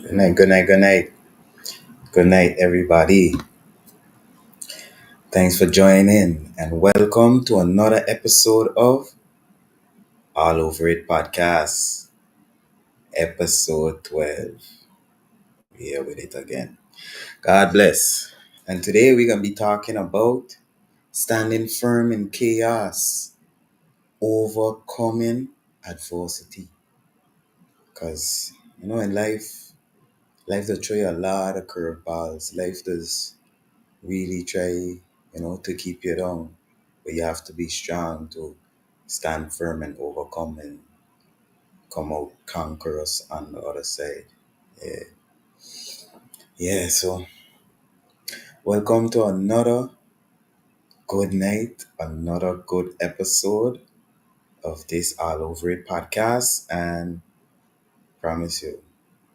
Good night, good night, good night. Good night, everybody. Thanks for joining and welcome to another episode of All Over It Podcast, episode 12. We're here with it again. God bless. And today we're going to be talking about standing firm in chaos, overcoming adversity. Because, in life does throw you a lot of curveballs. Life does really try, to keep you down. But you have to be strong to stand firm and overcome and come out conquerors on the other side. Yeah. Yeah, so welcome to another good night, another good episode of this All Over It podcast. And promise you,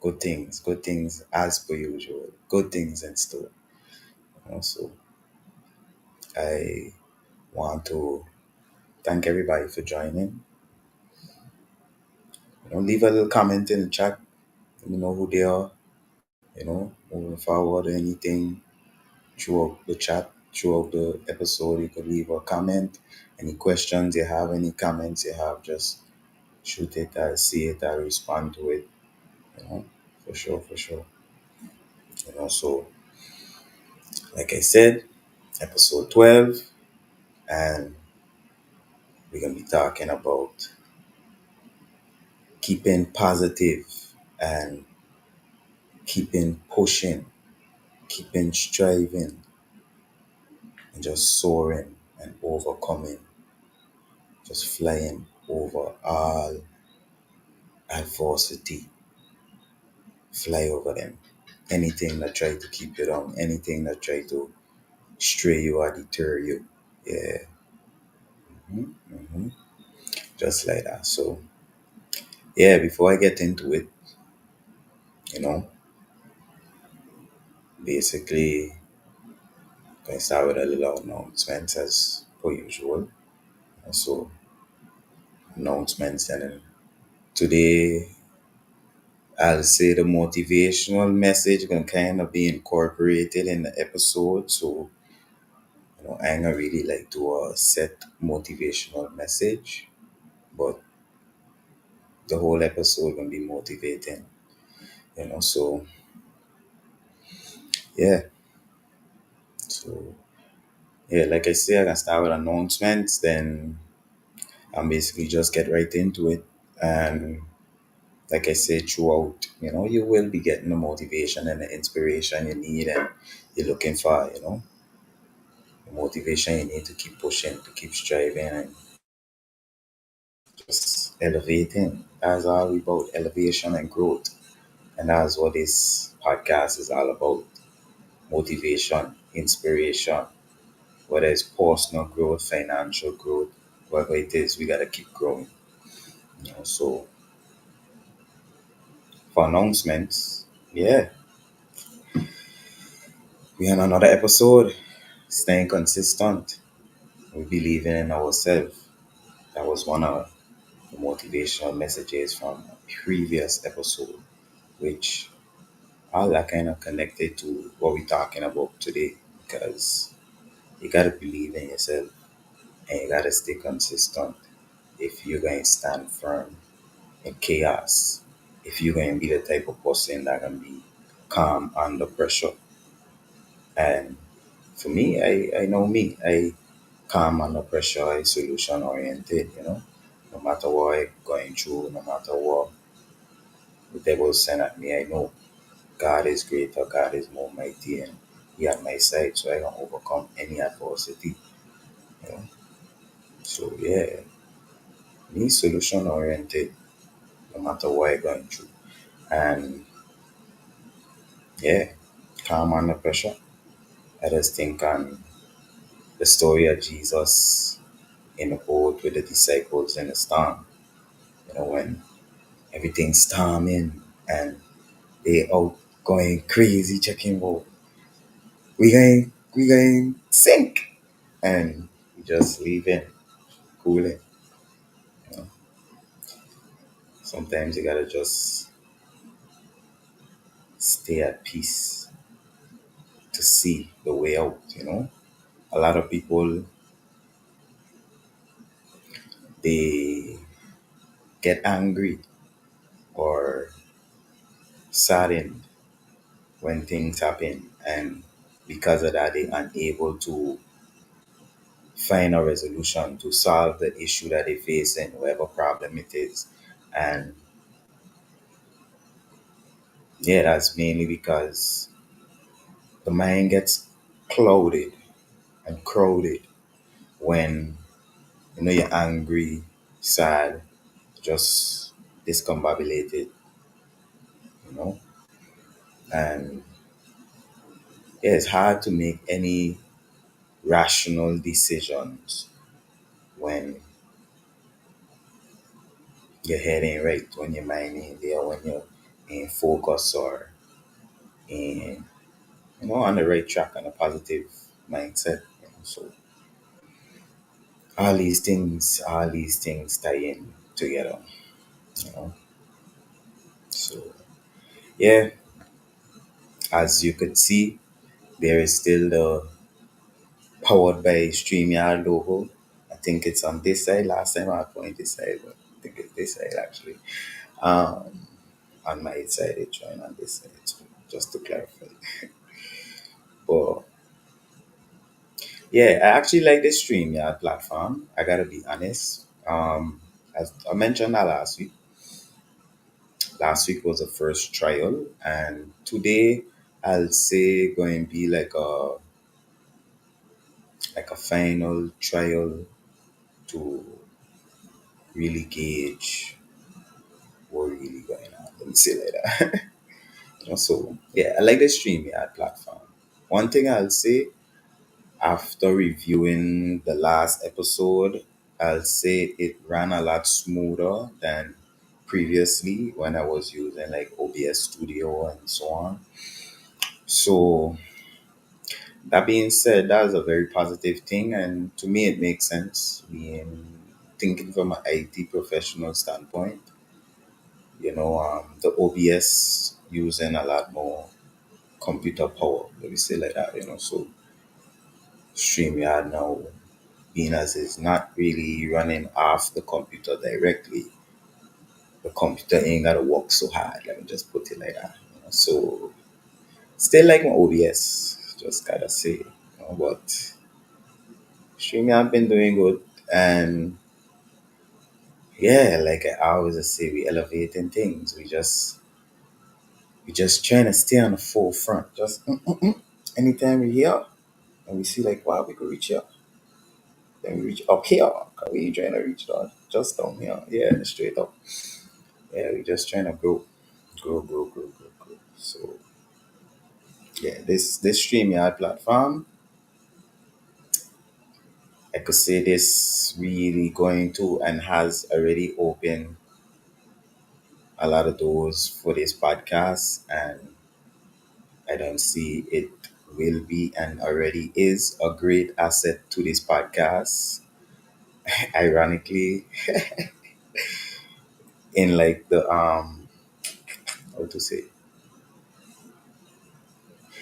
good things as per usual, good things in store. Also, I want to thank everybody for joining. Leave a little comment in the chat. Let me know who they are. Moving forward, anything throughout the chat, throughout the episode, you could leave a comment. Any questions you have, any comments you have, just shoot it. I'll see it. I'll respond to it. You know, for sure, for sure. So like I said, episode 12, and we're gonna be talking about keeping positive and keeping pushing, keeping striving, and just soaring and overcoming, just flying over all adversity, fly over them. Anything that try to keep you down, anything that try to stray you or deter you. Yeah. hmm Just like that. So, yeah, before I get into it, you know, basically, going to start with a little announcement as per usual. So, announcements, and then today I'll say the motivational message can kind of be incorporated in the episode. So, I ain't gonna really like do a set motivational message, but the whole episode gonna be motivating, So yeah, so yeah, like I say, I can start with announcements, then I'm basically just get right into it. And like I say, throughout, you will be getting the motivation and the inspiration you need, and you're looking for, the motivation you need to keep pushing, to keep striving, and just elevating. That's all about elevation and growth. And that's what this podcast is all about: motivation, inspiration, whether it's personal growth, financial growth, whatever it is, we got to keep growing. So, for announcements, yeah, we had another episode, staying consistent. We believing in ourselves. That was one of the motivational messages from a previous episode, which all that kind of connected to what we're talking about today, because you got to believe in yourself and you got to stay consistent if you're going to stand firm in chaos, if you're going to be the type of person that can be calm under pressure. And for me, I know me, I calm under pressure, I solution oriented, no matter what I'm going through, no matter what the devil send at me, I know God is greater, God is more mighty, and He on my side, so I can overcome any adversity. You know? So yeah, me solution oriented, no matter what I'm going through, and yeah, calm under pressure. I just think on the story of Jesus in the boat with the disciples in the storm. When everything's storming and they out going crazy, checking, well, we going sink, and we just leaving, cooling. You know, sometimes you gotta just stay at peace, to see the way out, A lot of people, they get angry or saddened when things happen, and because of that they're unable to find a resolution to solve the issue that they face in whatever problem it is. And yeah, that's mainly because the mind gets clouded and crowded when you're angry, sad, just discombobulated, you know and yeah, it's hard to make any rational decisions when your head ain't right, when your mind ain't there, when you're in focus or in on the right track and a positive mindset. So all these things tie in together. You know. So yeah, as you could see, there is still the powered by StreamYard logo. I think it's on this side. Last time I pointed this side, but I think it's this side actually. Um, on my side, it's showing on this side. So just to clarify. But yeah, I actually like the StreamYard platform. I gotta be honest. As I mentioned that last week. Last week was the first trial, and today I'll say going to be like a final trial to really gauge what really going on. Let me say it like that. So yeah, I like the StreamYard platform. One thing I'll say after reviewing the last episode, I'll say it ran a lot smoother than previously when I was using like OBS Studio and so on. So that being said, that is a very positive thing, and to me, it makes sense. Being thinking from an IT professional standpoint, the OBS using a lot more computer power. Let me say like that, So StreamYard now, being as it's not really running off the computer directly, the computer ain't gotta work so hard. Let me just put it like that. So still like my OBS, just gotta say, but StreamYard been doing good, and yeah, like I always say, we elevating things. We just trying to stay on the forefront. Just anytime we hear and we see like wow, we could reach here, then we reach up here. 'Cause we ain't trying to reach down, just down here. Yeah, straight up. Yeah, we just trying to grow. So yeah, this StreamYard platform, I could say this really going to and has already opened a lot of doors for this podcast, and I don't see it will be and already is a great asset to this podcast. Ironically, in like the how to say,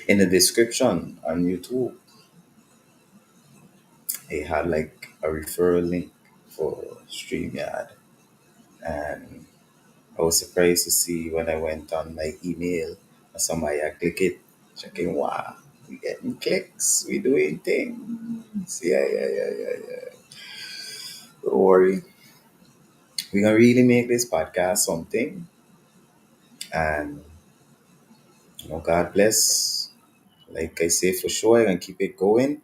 in the description on YouTube, it had like a referral link for StreamYard, and I was surprised to see when I went on my email, somebody I click it, checking wow, we getting clicks, we doing things. Yeah. Don't worry, we're gonna really make this podcast something, and God bless. Like I say, for sure, I'm gonna keep it going.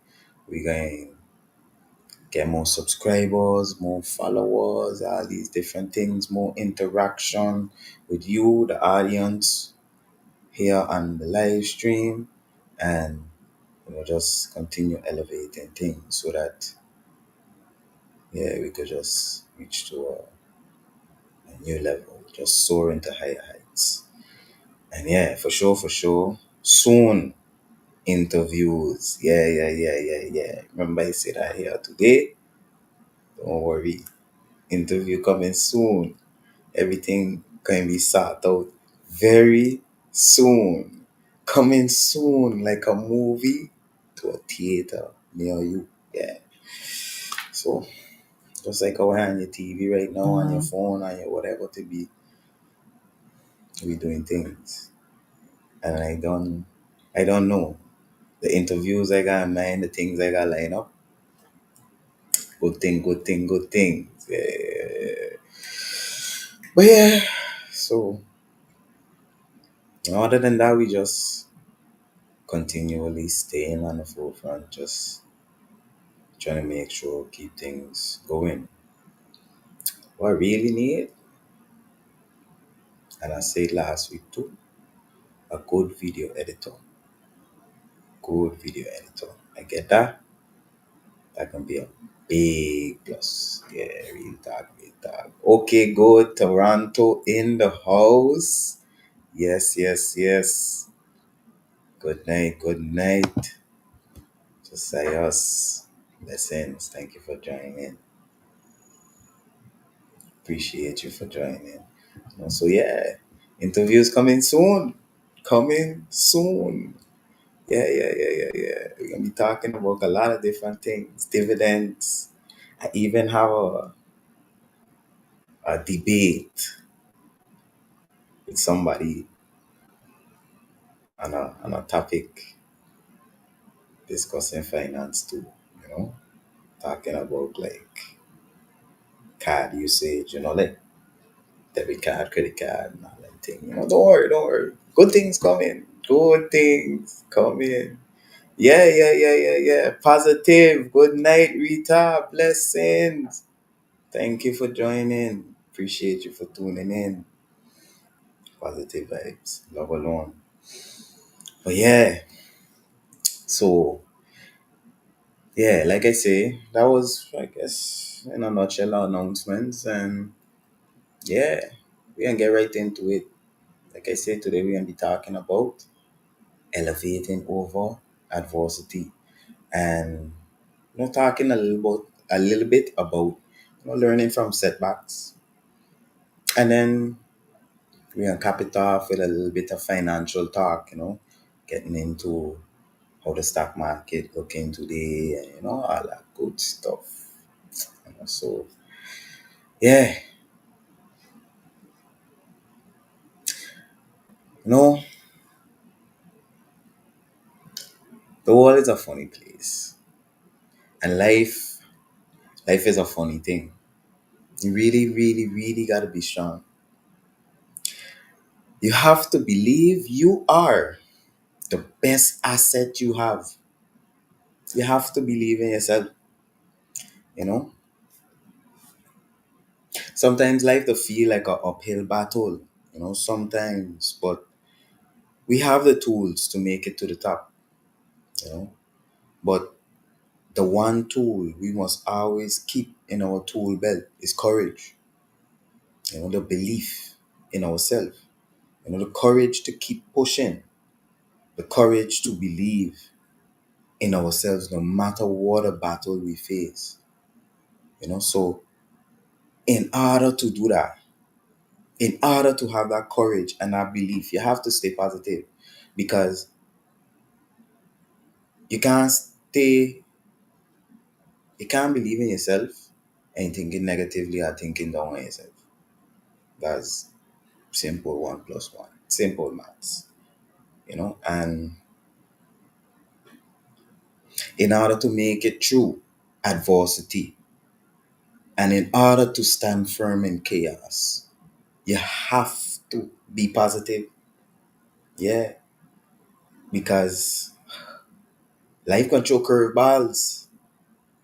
We're gonna get more subscribers, more followers, all these different things, more interaction with you, the audience, here on the live stream, and just continue elevating things so that yeah, we could just reach to a new level, just soar into higher heights. And yeah, for sure, soon interviews. Yeah. Remember I said that here today. Don't worry, interview coming soon. Everything can be sorted out very soon. Coming soon, like a movie to a theater near you. Yeah. So just like how we're on your TV right now, on your phone, on your whatever to be, we doing things. And I don't know. The interviews I got in mind, the things I got lined up. Good thing, good thing, good thing. Yeah. But yeah, so other than that, we just continually staying on the forefront, just trying to make sure keep things going. What I really need, and I said last week too, a good video editor. Good video editor. I get that. That can be a big plus. Yeah, real talk, real talk. Okay, good. Toronto in the house. Yes, yes, yes. Good night, good night. Just say us. Blessings. Thank you for joining in. Appreciate you for joining in. So yeah, interviews coming soon. Coming soon. Yeah, yeah, yeah, yeah, yeah. We're gonna be talking about a lot of different things, dividends. I even have a debate with somebody on a topic discussing finance too, you know, talking about like card usage, like debit card, credit card, and all that thing. Don't worry, don't worry. Good things coming. Good things coming. Yeah, yeah, yeah, yeah, yeah. Positive. Good night, Rita. Blessings. Thank you for joining. Appreciate you for tuning in. Positive vibes. Love alone. But yeah, so yeah, like I say, that was, I guess, in a nutshell, our announcements. And yeah, we can get right into it. Like I said, today we're going to be talking about elevating over adversity, and talking a little bit about learning from setbacks, and then we're going to cap it off with a little bit of financial talk, getting into how the stock market looking today, and all that good stuff. So yeah, you know the world is a funny place, and life is a funny thing. You really, really, really got to be strong. You have to believe you are the best asset you have. You have to believe in yourself. You know, sometimes life to feel like a uphill battle. Sometimes, but we have the tools to make it to the top. You know, but the one tool we must always keep in our tool belt is courage. The belief in ourselves. The courage to keep pushing, the courage to believe in ourselves no matter what a battle we face. So in order to do that, in order to have that courage and that belief, you have to stay positive, because you can't stay, you can't believe in yourself and thinking negatively or thinking down on yourself. That's simple, one plus one, simple maths. And in order to make it through adversity, and in order to stand firm in chaos, you have to be positive. Yeah, because life can throw curveballs.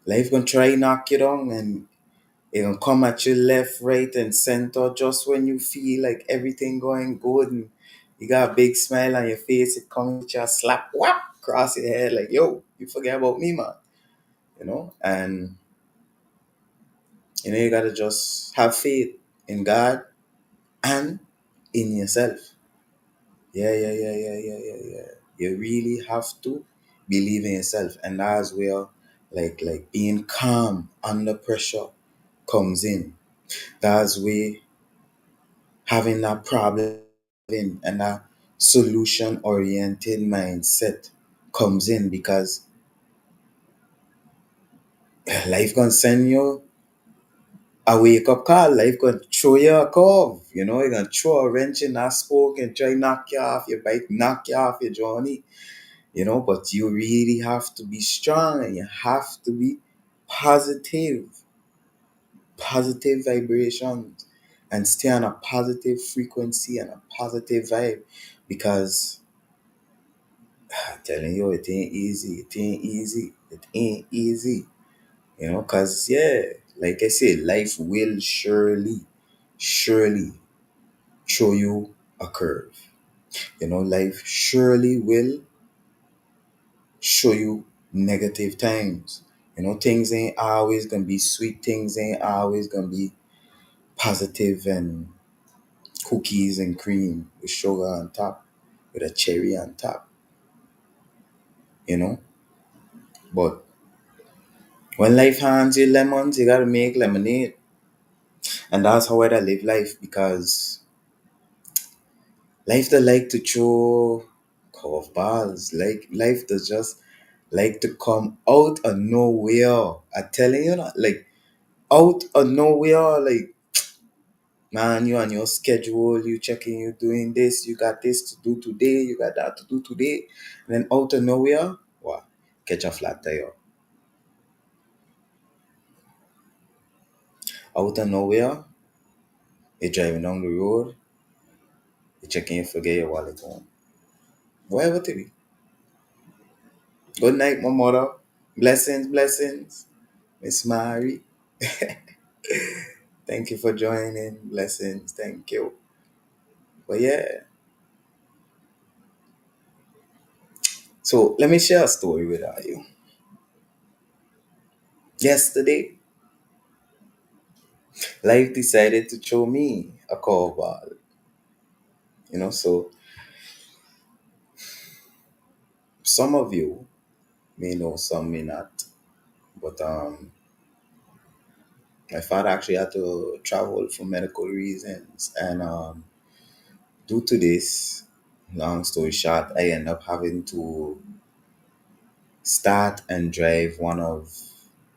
Life gonna try knock you down, and it gonna come at you left, right, and center just when you feel like everything going good and you got a big smile on your face. It comes with you a slap, whap, across your head like, yo, you forget about me, man. And you gotta just have faith in God and in yourself. Yeah, yeah, yeah, yeah, yeah, yeah, yeah. You really have to believe in yourself, and that's where like being calm under pressure comes in. That's where having that problem and that solution oriented mindset comes in, because life gonna send you a wake up call. Life gonna throw you a curve. You know, you're gonna throw a wrench in that spoke and try knock you off your bike, knock you off your journey. You know, but you really have to be strong, and you have to be positive, positive vibrations, and stay on a positive frequency and a positive vibe, because I'm telling you, it ain't easy. It ain't easy. It ain't easy. You know, because, yeah, like I said, life will surely show you a curve. You know, life surely will show you negative times. You know, things ain't always gonna be sweet. Things ain't always gonna be positive and cookies and cream with sugar on top, with a cherry on top. You know, but when life hands you lemons, you gotta make lemonade, and that's how I live life, because life does like to throw curveballs. Like life does just like to come out of nowhere. I'm telling you, not like out of nowhere. Like, man, you on your schedule, you checking, you doing this, you got this to do today, you got that to do today, and then out of nowhere, what? Catch a flat tire. Out of nowhere, you're driving down the road, you're checking, you forget your wallet home. Whatever to be. Good night, my mother. Blessings, blessings. Miss Mary. Thank you for joining. Blessings. Thank you. But yeah. So let me share a story with you. Yesterday, life decided to throw me a curveball. You know, so some of you may know, some may not. But my father actually had to travel for medical reasons, and due to this, long story short, I end up having to start and drive one of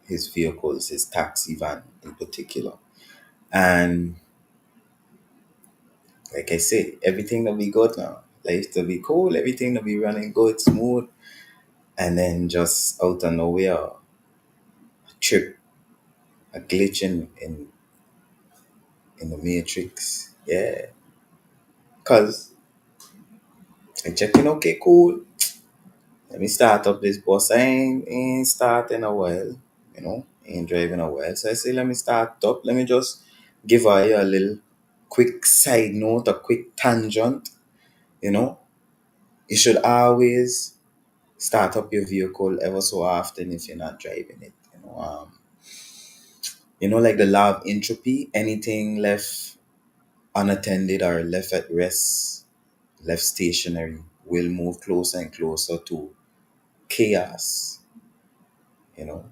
his vehicles, his taxi van in particular. And like I say, everything will be good now. Life will be cool, everything will be running good, smooth. And then just out of nowhere, a trip, a glitch in the matrix. Yeah. Cause I checking, okay, cool. Let me start up this bus. I ain't starting a while, you know, ain't driving a while. So I say, let me start up. Let me just give her a little quick side note, a quick tangent, you know. You should always start up your vehicle ever so often if you're not driving it. Like the law of entropy, anything left unattended or left at rest, left stationary, will move closer and closer to chaos, you know,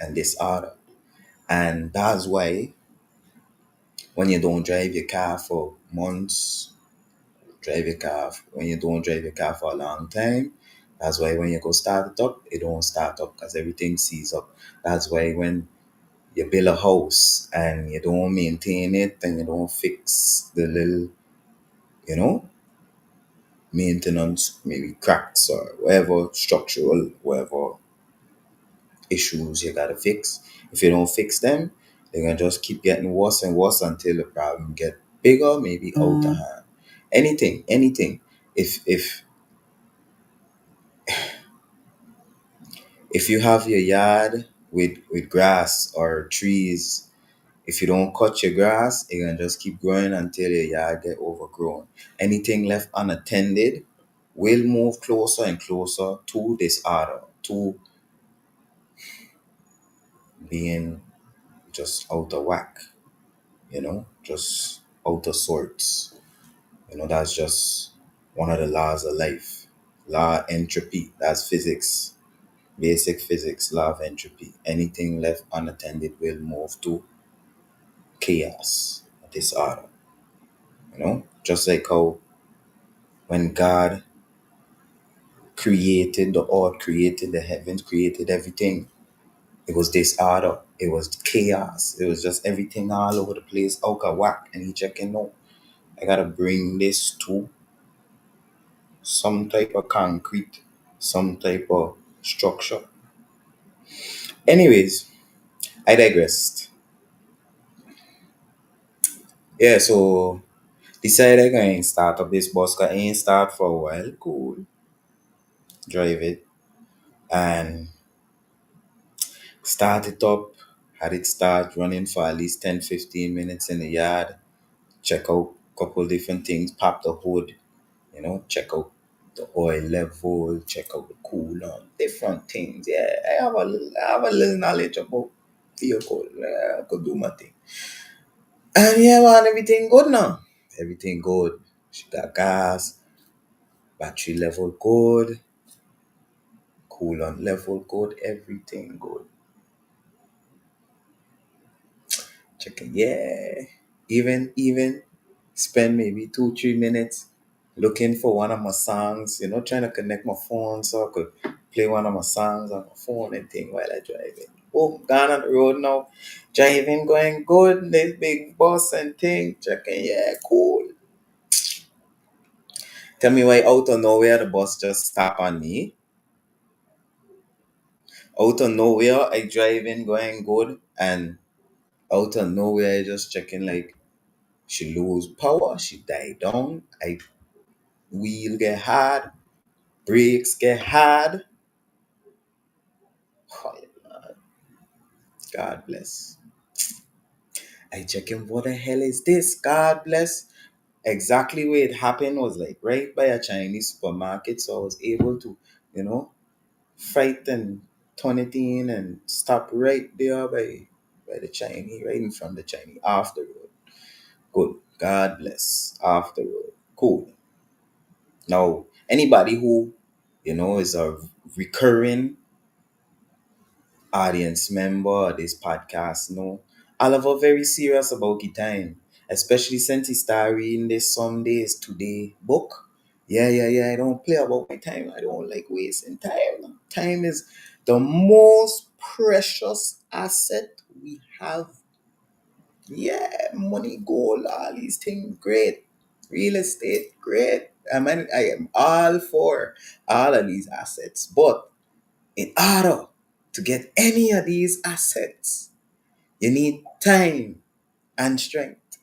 and disorder. And that's why when you don't drive your car for months, when you don't drive your car for a long time, that's why when you go start it up, it don't start up because everything sees up. That's why when you build a house and you don't maintain it and you don't fix the little, you know, maintenance, maybe cracks or whatever, structural, whatever issues you gotta fix. If you don't fix them, they're gonna just keep getting worse and worse until the problem get bigger, maybe out of hand. Anything. If you have your yard with grass or trees, if you don't cut your grass, it can just keep growing until your yard get overgrown. Anything left unattended will move closer and closer to disorder, to being just out of whack, just out of sorts. That's just one of the laws of life. Law of entropy, that's physics, basic physics, law of entropy. Anything left unattended will move to chaos, disorder. Just like how when God created the earth, created the heavens, created everything, it was disorder, it was chaos, it was just everything all over the place, out of whack. And he checking, no, I gotta bring this to some type of concrete, some type of structure. Anyways, I digressed. Yeah, so decided I going start up this bus, cause I ain't start for a while. Cool, drive it and start it up. Had it start running for at least 10-15 minutes in the yard. Check out a couple different things. Pop the hood, check out the oil level, check out the coolant, different things. Yeah, I have a little knowledge about vehicle. I could do my thing. And yeah, man, everything good now. Everything good. She got gas, battery level good, coolant level good, everything good. Checking, yeah. Even spend maybe 2-3 minutes looking for one of my songs, trying to connect my phone so I could play one of my songs on my phone and thing while I drive it. Boom, gone on the road now. Driving going good, this big bus and thing. Checking, yeah, cool. Tell me why out of nowhere the bus just stop on me. Out of nowhere I driving going good, and out of nowhere I just checking like she lose power, she die down. I wheel get hard, brakes get hard. Oh, God bless. I checking what the hell is this? God bless. Exactly where it happened was like right by a Chinese supermarket, so I was able to, you know, fight and turn it in and stop right there by the Chinese, right in front of the Chinese, off the road. Good. God bless. Off the road. Cool. Now, anybody who, is a recurring audience member of this podcast know Oliver very serious about the time, especially since he started reading this Some Days Today book. Yeah, yeah, yeah. I don't play about my time. I don't like wasting time. Time is the most precious asset we have. Yeah, money, gold, all these things, great. Real estate, great. I am all for all of these assets. But in order to get any of these assets, you need time and strength.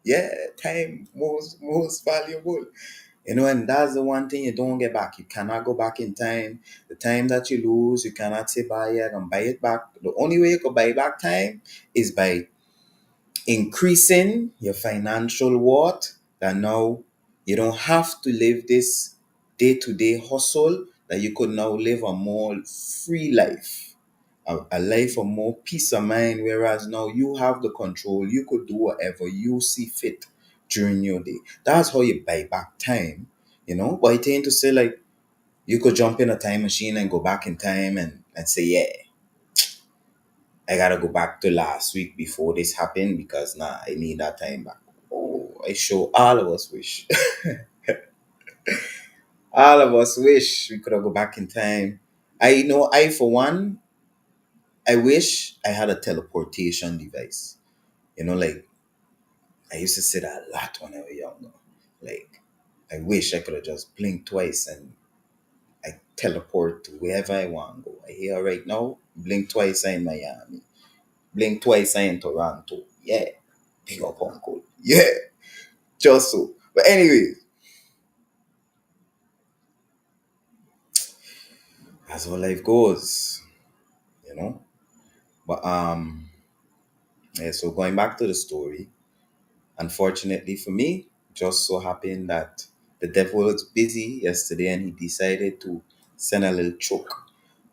Yeah, time most valuable. And that's the one thing you don't get back. You cannot go back in time. The time that you lose, you cannot say buy it and buy it back. The only way you can buy back time is by increasing your financial worth, that now you don't have to live this day-to-day hustle, that you could now live a more free life, a life of more peace of mind, whereas now you have the control. You could do whatever you see fit during your day. That's how you buy back time. But I tend to say, like, you could jump in a time machine and go back in time and say, yeah, I gotta go back to last week before this happened, because I need that time back. Oh, I sure all of us wish. All of us wish we could have go back in time. I know I for one, I wish I had a teleportation device. Like I used to say that a lot when I was younger. Like I wish I could have just blinked twice and I teleport to wherever I want to go. I here right now, blink twice I'm in Miami. Blink twice I'm in Toronto. Yeah. Big up uncle. Yeah. Just so. But anyway, that's how life goes, you know. But yeah, so going back to the story, unfortunately for me, just so happened that the devil was busy yesterday and he decided to send a little choke.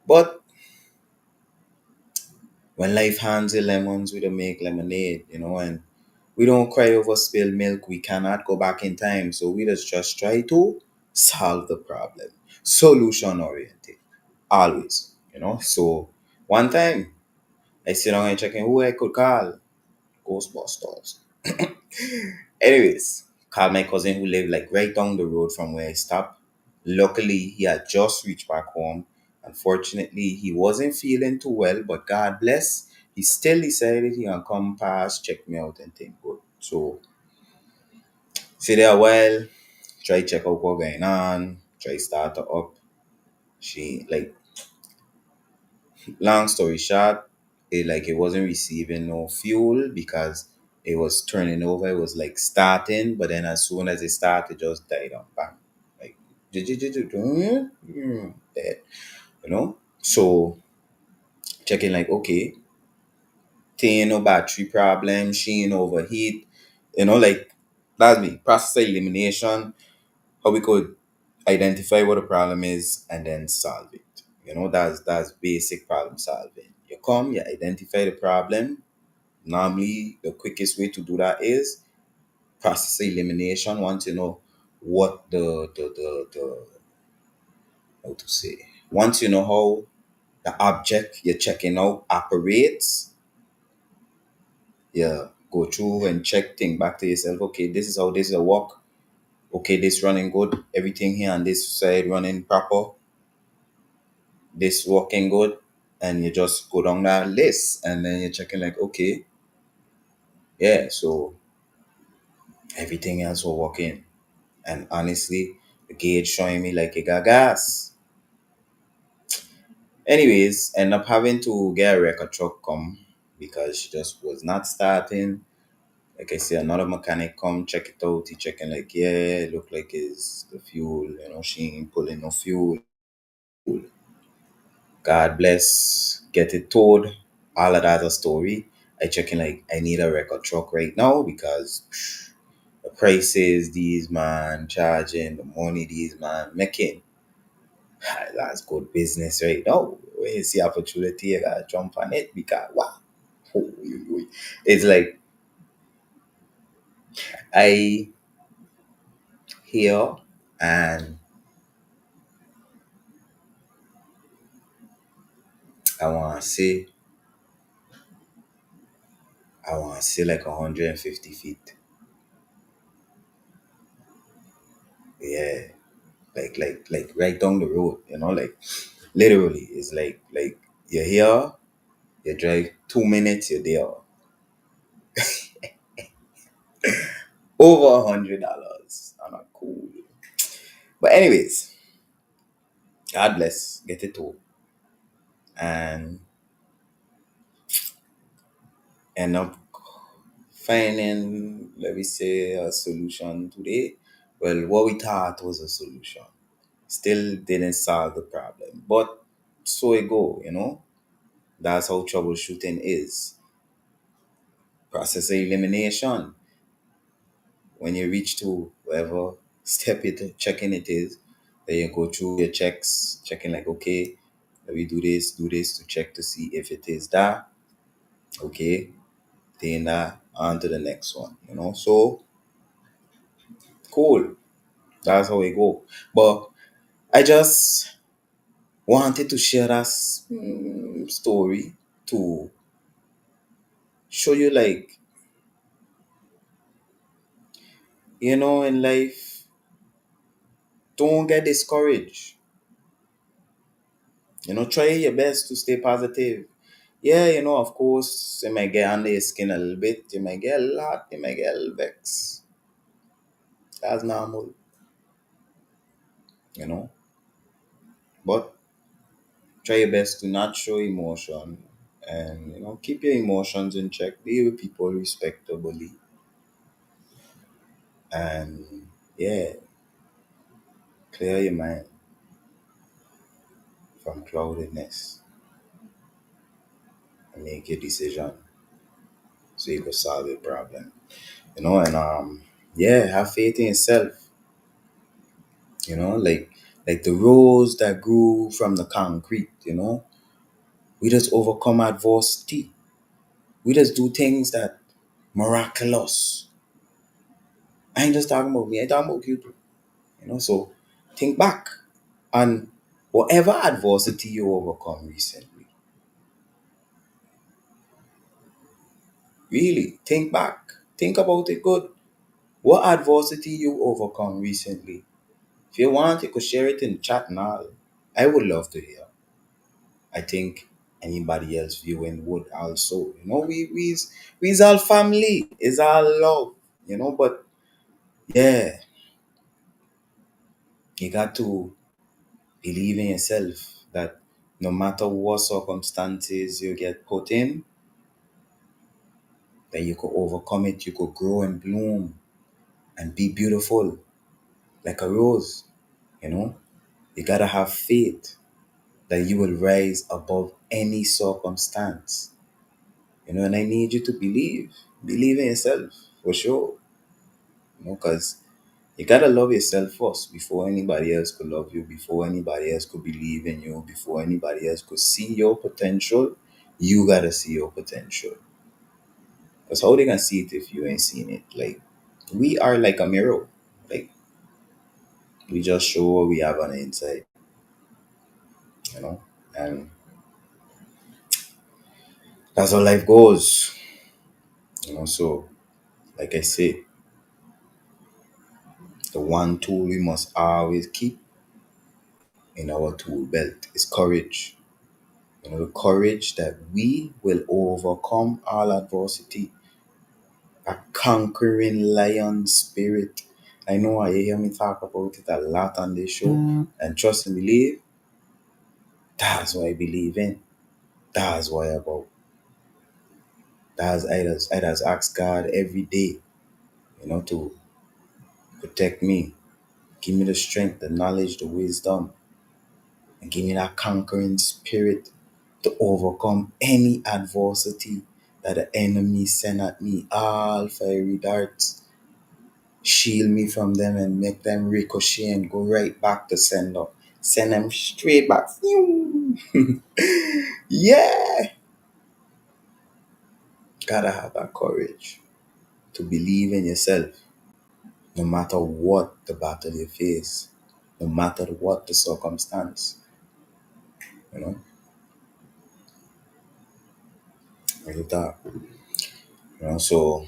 But when life hands you lemons, we don't make lemonade, and we don't cry over spilled milk. We cannot go back in time. So we just try to solve the problem. Solution oriented. Always. So one time I sit down and checking who I could call. Ghostbusters. Anyways, Called my cousin who lived like right down the road from where I stopped. Luckily, he had just reached back home. Unfortunately, he wasn't feeling too well, but God bless, he still decided he can come past, check me out and think good. So, sit there a while, try check out what going on, try start her up. She like long story short, it wasn't receiving no fuel because it was turning over. It was like starting, but then as soon as it started, it just died on bang. Like dead, you know. So checking like okay, thing no battery problem, she ain't overheat, like that's me. Process elimination, how we could identify what the problem is and then solve it. That's basic problem solving. You come, you identify the problem. Normally, the quickest way to do that is process elimination. Once you know what the how to say, once you know how the object you're checking out operates, you go through and check thing back to yourself. Okay, this is how this will work. Okay, this running good. Everything here on this side running proper. This working good, and you just go down that list and then you're checking like okay, yeah, so everything else will working. And honestly, the gauge showing me like it got gas. Anyways, end up having to get a record truck come because she just was not starting. Like I said, another mechanic come check it out. He checking like, yeah, it look like it's the fuel. She ain't pulling no fuel. God bless, get it towed. All of that's a story. I checking like I need a record truck right now because the prices these man charging, the money these man making, that's good business right now. When you see opportunity, you gotta jump on it because wow. It's like I hear and I wanna say like 150 feet. Yeah. Like right down the road, like literally it's like you're here, you drive 2 minutes, you're there. Over $100. I'm not cool. But anyways, God bless, get it too. And end up finding, let me say, a solution today. Well, what we thought was a solution still didn't solve the problem. But so it go. That's how troubleshooting is. Process elimination. When you reach to whatever step it checking it is, then you go through your checks, checking like okay, let me do this to check to see if it is that. Okay, then on to the next one. So cool. That's how we go. But I just wanted to share that story to show you like, in life, don't get discouraged. Try your best to stay positive. Yeah, of course, you might get under your skin a little bit. You might get a lot. You might get a little vex. That's normal, you know. But try your best to not show emotion and, keep your emotions in check. Be with people respectably. And, yeah, clear your mind from cloudedness and make your decision so you can solve your problem. And, yeah, have faith in yourself. Like the rose that grew from the concrete. We just overcome adversity. We just do things that miraculous. I ain't just talking about me, I talking about you too. So think back on whatever adversity you overcome recently. Really, think back. Think about it good. What adversity you overcome recently? If you want, you could share it in chat now. I would love to hear. I think anybody else viewing would also. We's all family. It's all love. But yeah, you got to believe in yourself that no matter what circumstances you get put in, that you could overcome it, you could grow and bloom and be beautiful like a rose, you know? You gotta have faith that you will rise above any circumstance. And I need you to believe. Believe in yourself for sure. Because you gotta love yourself first before anybody else could love you, before anybody else could believe in you, before anybody else could see your potential. You gotta see your potential. Because how they gonna see it if you ain't seen it? Like, we are like a mirror. Like, we just show what we have on the inside, you know? And that's how life goes. So like I say, the one tool we must always keep in our tool belt is courage. The courage that we will overcome all adversity, a conquering lion spirit. I know I hear me talk about it a lot on this show, and trust and believe, that's what I believe in. That's what I about. I just ask God every day, to protect me, give me the strength, the knowledge, the wisdom, and give me that conquering spirit to overcome any adversity that the enemy send at me. All fiery darts, shield me from them and make them ricochet and go right back to sender. Send them straight back. Phew. Yeah, gotta have that courage to believe in yourself, no matter what the battle you face, no matter what the circumstance. You know, like that. So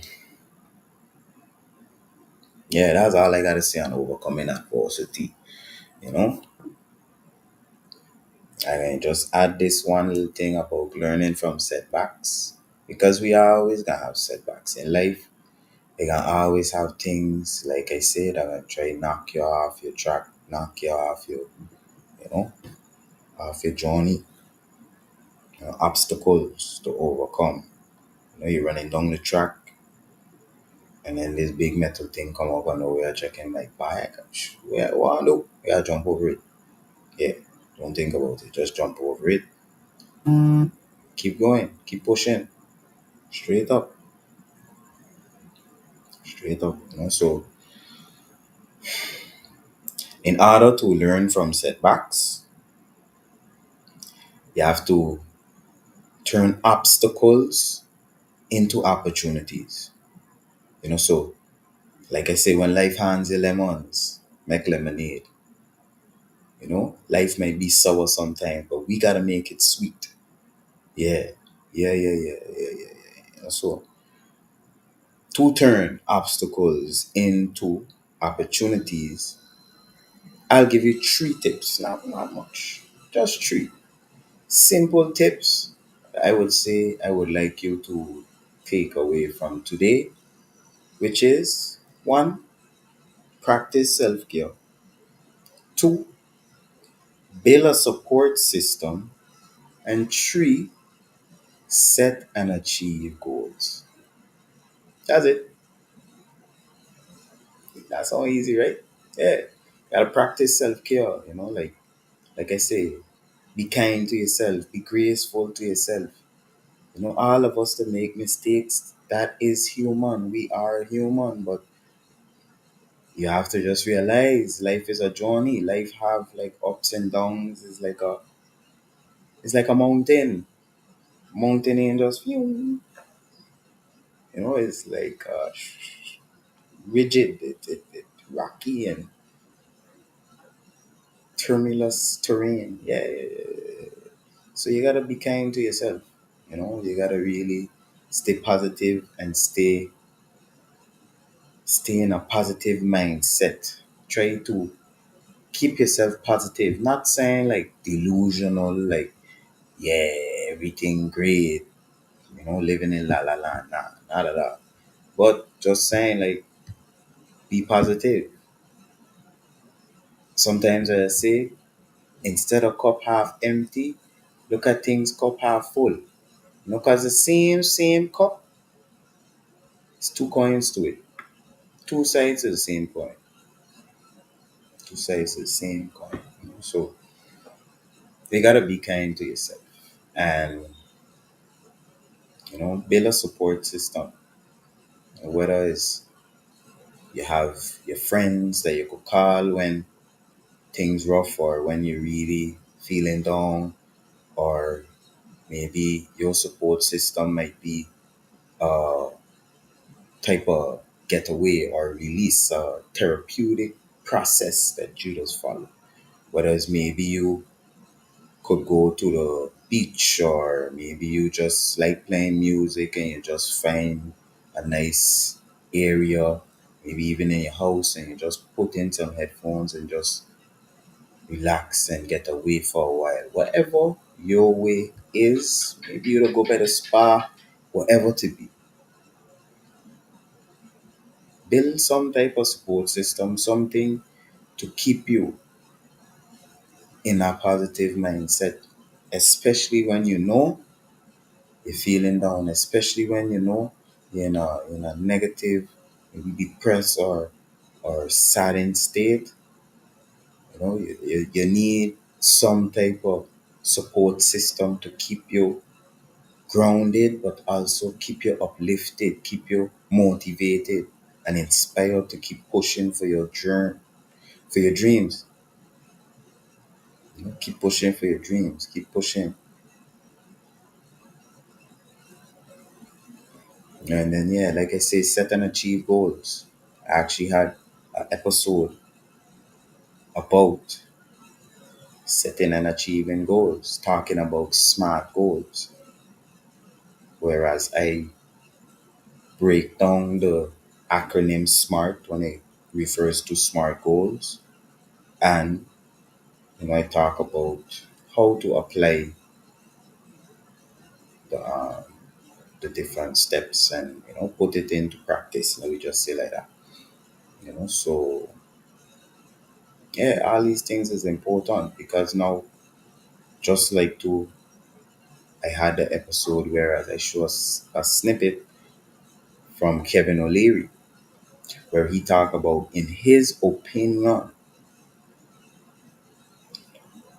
yeah, that's all I gotta say on overcoming adversity. You know, I can just add this one little thing about learning from setbacks, because we are always gonna have setbacks in life. We can always have things, like I said, that gonna try knock you off your track, knock you off you know, off your journey, obstacles to overcome. You're running down the track, and then this big metal thing come up and we are checking like back. What I do? Yeah, jump over it. Yeah, don't think about it. Just jump over it. Keep going. Keep pushing. Straight up. Straight up. So, in order to learn from setbacks, you have to turn obstacles into opportunities. So like I say, when life hands you lemons, make lemonade. Life might be sour sometimes, but we gotta make it sweet. Yeah, yeah. So to turn obstacles into opportunities, I'll give you three tips, not much, just three simple tips I would say I would like you to take away from today, which is: one, practice self care; two, build a support system; and three, set and achieve goals. That's it. That's all easy, right? Yeah. Gotta practice self care, like I say, be kind to yourself, be graceful to yourself. All of us that make mistakes, that is human. We are human, but you have to just realize life is a journey. Life have like ups and downs. It's like a mountain. Mountain ain't just phew. It's like rigid, it rocky and tremulous terrain. Yeah. So you gotta be kind to yourself. You gotta really stay positive and stay in a positive mindset. Try to keep yourself positive. Not saying like delusional, like, yeah, everything great, living in la la la, nah, not at all. But just saying like, be positive. Sometimes I say, instead of cup half empty, look at things cup half full. Because the same cup, it's two coins to it. Two sides of the same coin. Two sides of the same coin. So you gotta be kind to yourself and build a support system. Whether it's you have your friends that you could call when things rough or when you're really feeling down, or maybe your support system might be a type of getaway or release, a therapeutic process that you just follow. Whether it's maybe you could go to the beach, or maybe you just like playing music and you just find a nice area, maybe even in your house, and you just put in some headphones and just relax and get away for a while. Whatever your way is, maybe you'll go by the spa, whatever to be. Build some type of support system, something to keep you in a positive mindset, especially when you're feeling down, especially when you're in a negative, maybe depressed or saddened state. You need some type of support system to keep you grounded, but also keep you uplifted, keep you motivated and inspired to keep pushing for your for your dreams. Keep pushing for your dreams, keep pushing. And then, yeah, like I say, set and achieve goals. I actually had an episode about setting and achieving goals, talking about SMART goals, whereas I break down the acronym SMART when it refers to SMART goals. And I talk about how to apply the, um, the different steps and put it into practice. Let me just say like that. So yeah, all these things is important because now, just like to I had the episode where I show us a snippet from Kevin O'Leary where he talked about, in his opinion,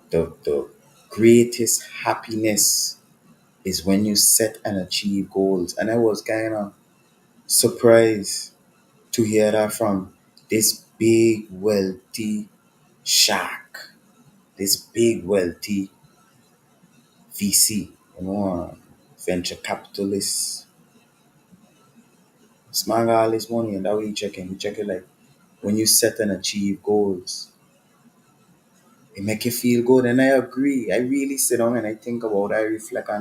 the greatest happiness is when you set and achieve goals. And I was kind of surprised to hear that from this big, wealthy shark, this big, wealthy VC, venture capitalist. Smart all this money, and that way you checking. You check it like, when you set and achieve goals, it make you feel good. And I agree. I really sit down and I think about, I reflect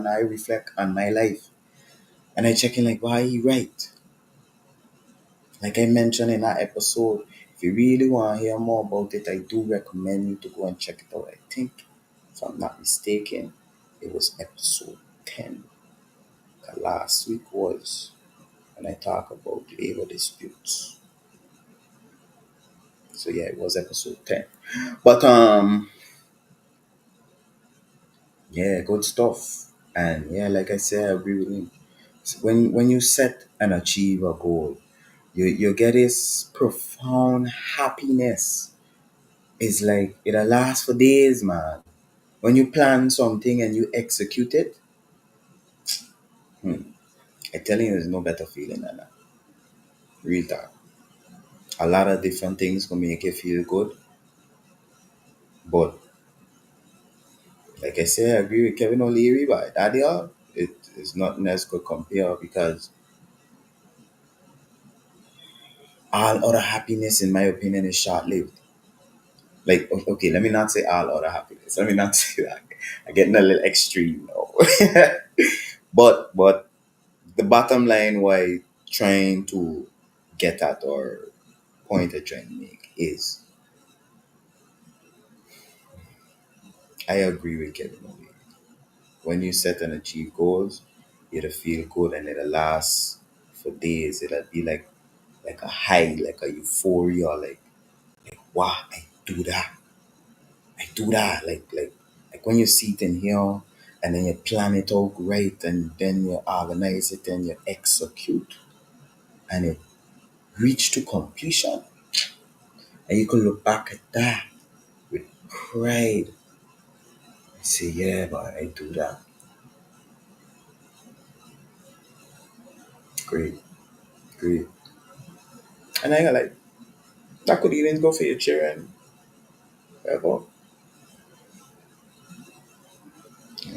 on my life. And I check in like, why he right? Like I mentioned in that episode, if you really want to hear more about it, I do recommend you to go and check it out. I think, if I'm not mistaken, it was episode 10. The last week was when I talk about labor disputes. So yeah, it was episode 10. But yeah, good stuff. And yeah, like I said, I agree with him. So when you set and achieve a goal, you get this profound happiness. It's like it'll last for days, man. When you plan something and you execute it, I tell you, there's no better feeling than that. Real talk. A lot of different things can make you feel good, but like I say, I agree with Kevin O'Leary, but that yeah, it is nothing else could compare, because all other happiness, in my opinion, is short lived. Like, okay, let me not say all other happiness. Let me not say that. I'm getting a little extreme now. but the bottom line, why trying to get at or point I'm trying to make is I agree with Kevin O'Leary. When you set and achieve goals, it'll feel good and it'll last for days. It'll be like a high, like a euphoria, like wow, I do that. Like when you see it in here and then you plan it out right and then you organize it and you execute and it reach to completion. And you can look back at that with pride and say, yeah, but I do that. Great, great. And I like that could even go for your children, whatever.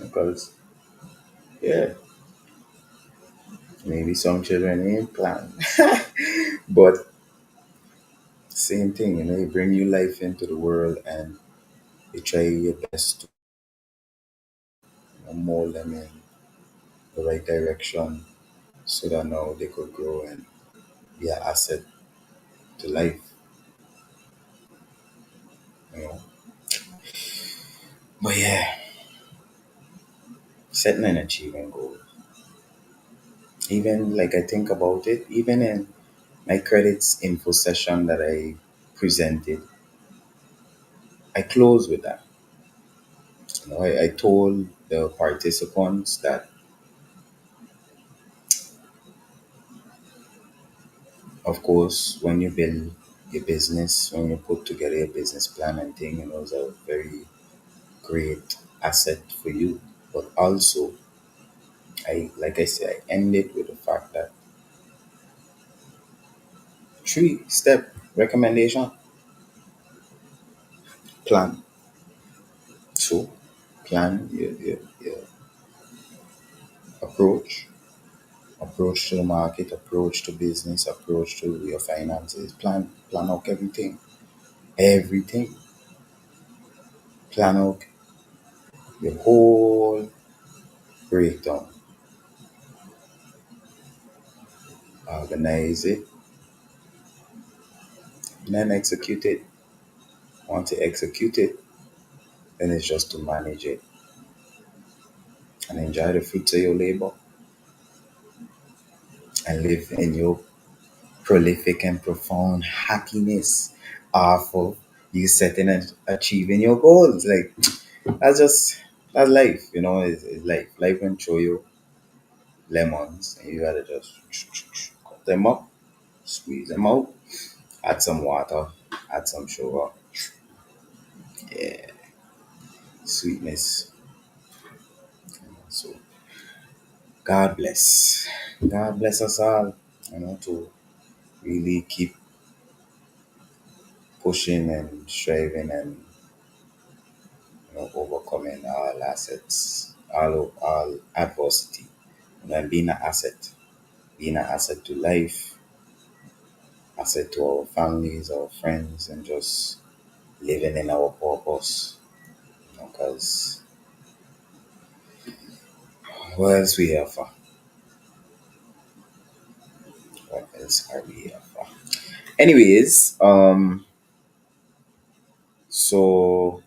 Because yeah, maybe some children ain't planned. But same thing, you bring new life into the world and you try your best to mold them in the right direction so that now they could grow and be an asset to life, you know. But yeah, setting and achieving goals. Even like I think about it, even in my credits info session that I presented, I closed with that. I told the participants that, of course, when you build your business, when you put together a business plan and thing, it's a very great asset for you. But also, like I said, I ended with the fact that 3 step recommendation: plan. So, plan your approach, approach to the market, approach to business, approach to your finances. Plan out everything, everything. Plan out your whole breakdown. Organize it, and then execute it. Once you execute it, then it's just to manage it and enjoy the fruits of your labor and live in your prolific and profound happiness off of you setting and achieving your goals. Like that's just that's life, it's life. Life can throw you lemons and you gotta just cut them up, squeeze them out, add some water, add some sugar, yeah, sweetness. So God bless. God bless us all, to really keep pushing and striving and overcoming all assets, all adversity, and being an asset to life, asset to our families, our friends, and just living in our purpose. Because what else we here for? What else are we here for? Anyways, so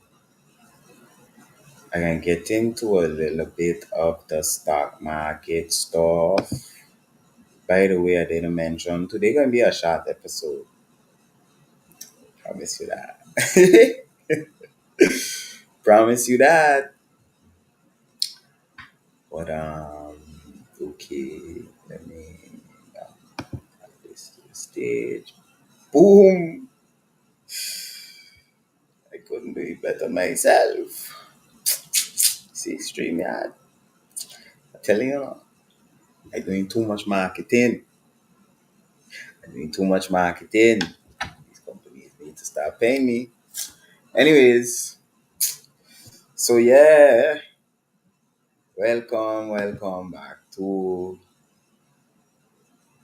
I can get into a little bit of the stock market stuff. By the way, I didn't mention today gonna be a short episode. Promise you that. Promise you that. But okay, let me add this to the stage. Boom! I couldn't do it better myself. See, StreamYard. I'm telling you, I'm doing too much marketing. I'm doing too much marketing. These companies need to start paying me. Anyways, so yeah, welcome back to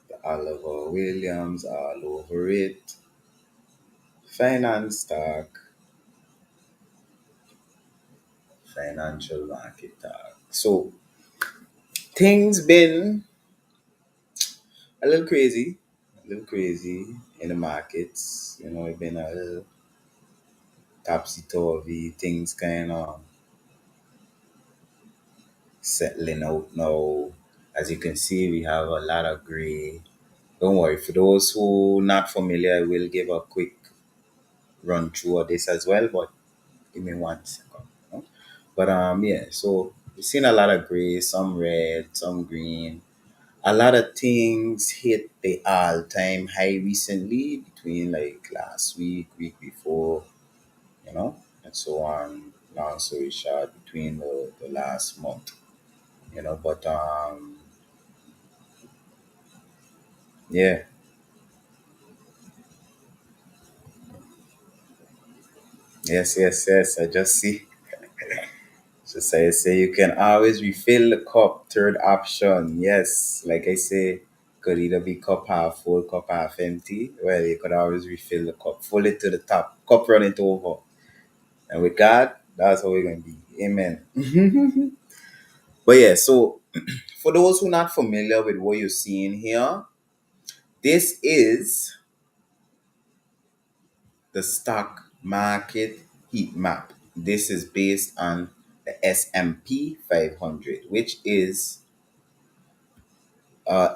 the Oliver Williams all over it. Finance talk, financial market talk. So things been a little crazy. a little crazy in the markets. It's been a little topsy turvy. Things kind of settling out now. As you can see, we have a lot of gray. Don't worry, for those who not familiar, I will give a quick run through of this as well. But give me 1 second. But yeah. So we've seen a lot of gray, some red, some green. A lot of things hit the all-time high recently between like last week, week before, and so on. Long story short, between the last month, but yeah, yes, yes, yes. I just see. Just say you can always refill the cup. Third option, yes. Like I say, could either be cup half full, cup half empty. Well, you could always refill the cup, full it to the top, cup run it over. And with God, that's how we're going to be. Amen. But yeah, so for those who not familiar with what you're seeing here, this is the stock market heat map. This is based on the S&P 500, which is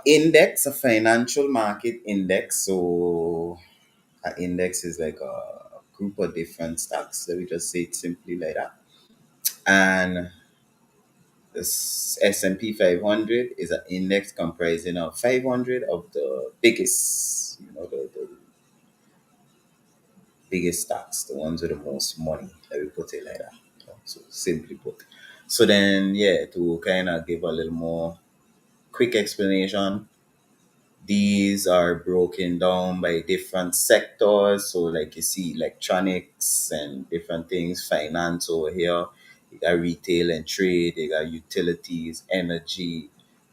index, a financial market index. So an index is like a group of different stocks. Let me just say it simply like that. And the S&P 500 is an index comprising of 500 of the biggest, the biggest stocks, the ones with the most money. Let me put it like that. So simply put. So then, yeah, to kind of give a little more quick explanation, these are broken down by different sectors. So, like you see, electronics and different things, finance over here. You got retail and trade, you got utilities, energy,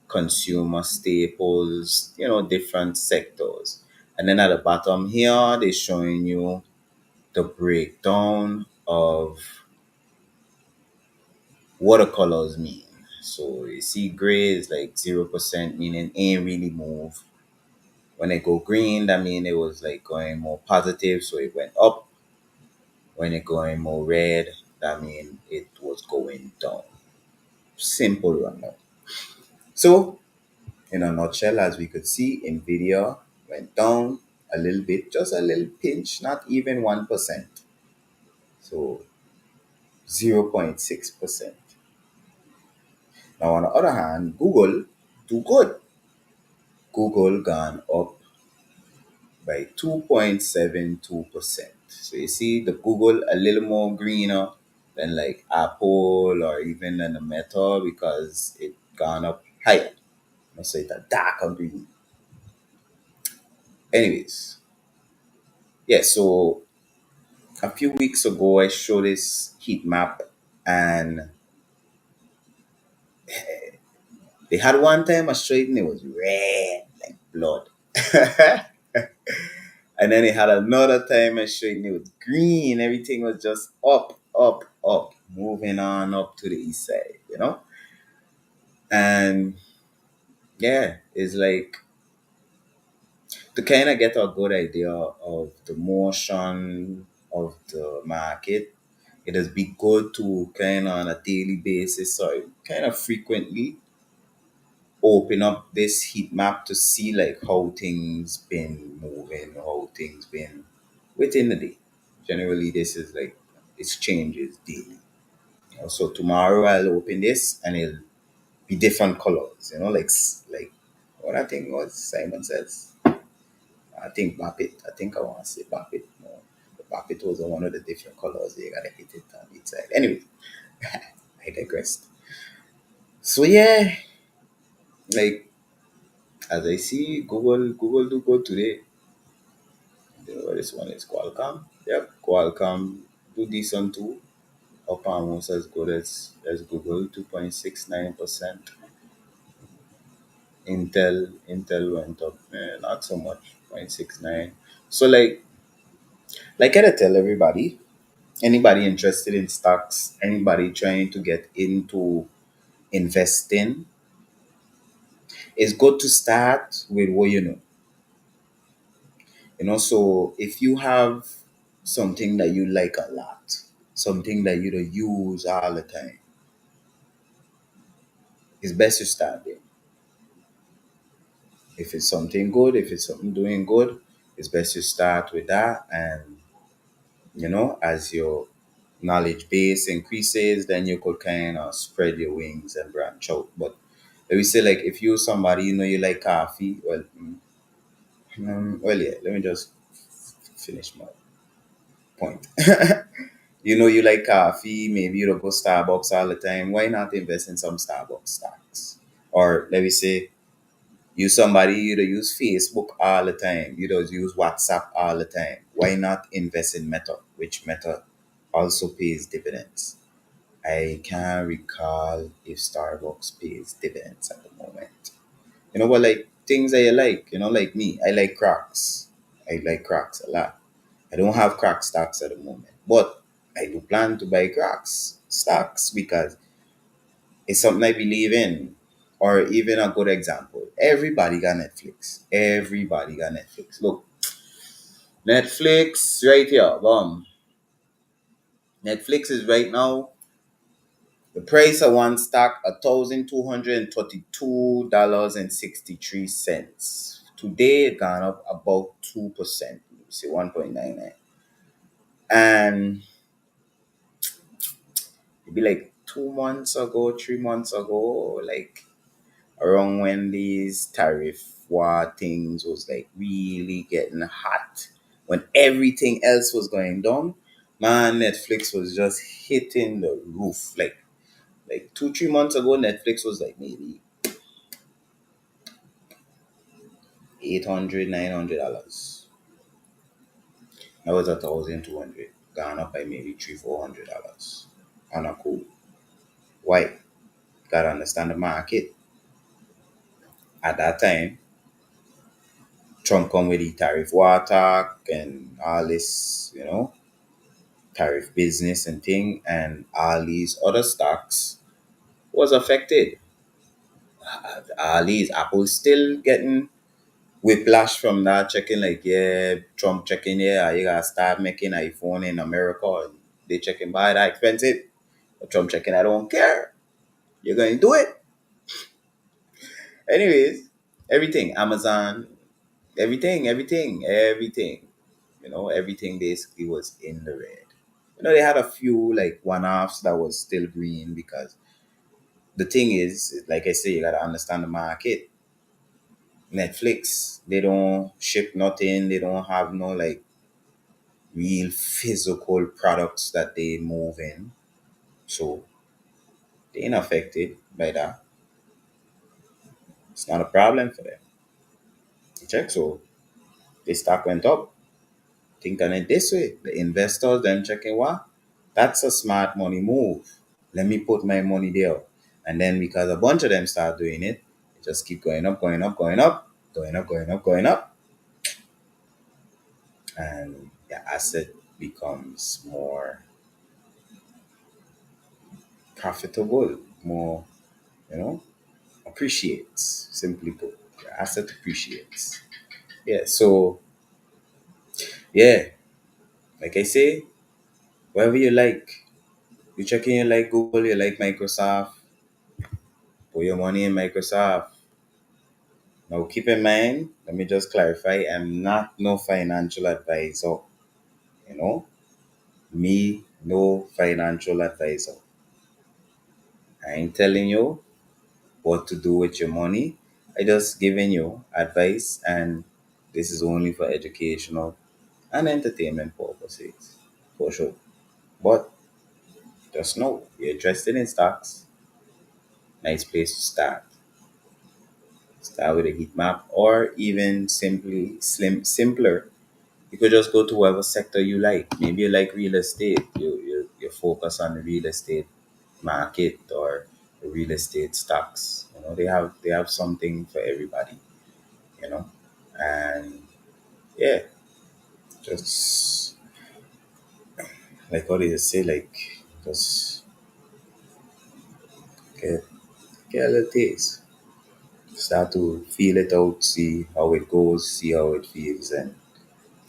consumer staples, different sectors. And then at the bottom here, they're showing you the breakdown of what the colors mean. So, you see, gray is like 0%, meaning ain't really move. When it go green, that mean it was like going more positive, so it went up. When it going more red, that mean it was going down. Simple rundown. So, in a nutshell, as we could see, Nvidia went down a little bit, just a little pinch, not even 1%. So 0.6%. Now, on the other hand, Google do good. Google gone up by 2.72%. So you see the Google a little more greener than like Apple or even than the Meta because it gone up higher. So it's a darker green. Anyways, yeah, so a few weeks ago I showed this heat map and they had one time I showed it and it was red like blood. And then it had another time I showed it was green. Everything was just up, up, up, moving on up to the east side. And yeah, it's like to kind of get a good idea of the motion of the market. It has been good to kind of on a daily basis or kind of frequently open up this heat map to see like how things been moving, how things been within the day. Generally, this is like it changes daily. So tomorrow I'll open this and it'll be different colors. Like what I think was Simon says. I think Bapit. I think I want to say Bapit. No, the Bapit was one of the different colors. They gotta hit it on each side. Anyway, I digressed. So yeah, like as I see, Google do good today. This one is Qualcomm. Yep, Qualcomm do decent too. Up almost as good as Google, 2.69%. Intel went up, not so much, 0.69. So like I gotta tell everybody, anybody interested in stocks, anybody trying to get into investing, it's good to start with what you know. So if you have something that you like a lot, something that you don't use all the time, it's best to start there. If it's something good, if it's something doing good, it's best to start with that. And as your knowledge base increases, then you could kind of spread your wings and branch out. But let me say, like, if you're somebody, you like coffee, well, yeah, let me just finish my point. You like coffee, maybe you don't go Starbucks all the time. Why not invest in some Starbucks stocks? Or let me say, you somebody you don't use Facebook all the time. You don't use WhatsApp all the time. Why not invest in Meta, which Meta also pays dividends? I can't recall if Starbucks pays dividends at the moment. But like things that you like me, I like Crocs. I like Crocs a lot. I don't have Crocs stocks at the moment, but I do plan to buy Crocs stocks because it's something I believe in. Or even a good example, everybody got Netflix. Everybody got Netflix. Look, Netflix right here. Boom. Netflix is right now the price of one stock $1,222.63. Today it gone up about 2%. Say 1.99. And it'd be like 2 months ago, 3 months ago, like around when these tariff war things was like really getting hot, when everything else was going down, man, Netflix was just hitting the roof. Like 2 3 months ago, Netflix was like maybe 800 $900. Now it's 1,200, gone up by maybe $300 $400 on a cool. Why? Gotta understand the market. At that time, Trump come with the tariff war talk and all this, tariff business and thing, and all these other stocks was affected. All these Apple still getting whiplash from that, checking like, yeah, Trump checking, yeah, you gotta start making iPhone in America. And they checking buy that expensive. But Trump checking, I don't care. You're going to do it. Anyways, everything, Amazon, everything, everything basically was in the red. They had a few like one-offs that was still green because the thing is, like I say, you gotta understand the market. Netflix, they don't ship nothing. They don't have no like real physical products that they move in, so they ain't affected by that. It's not a problem for them. You check, so the stock went up. Think on it this way: the investors, them checking what? That's a smart money move. Let me put my money there. And then because a bunch of them start doing it, it just keep going up, going up, going up, going up, going up, going up. And the asset becomes more profitable, more, you know, appreciates, simply put. The asset appreciates. Yeah, so, yeah, like I say, whatever you like, you check in, you like Google, you like Microsoft, put your money in Microsoft. Now, keep in mind, let me just clarify, I'm not no financial advisor, you know, me, no financial advisor. I ain't telling you what to do with your money. I just giving you advice, and this is only for educational and entertainment purposes, for sure. But just know, you're interested in stocks, nice place to start. Start with a heat map, or even simpler. You could just go to whatever sector you like. Maybe you like real estate. You focus on the real estate market or the real estate stocks. They have something for everybody. You know, and yeah, just like what do you say? Like just get get a little taste. Start to feel it out, see how it goes, see how it feels, and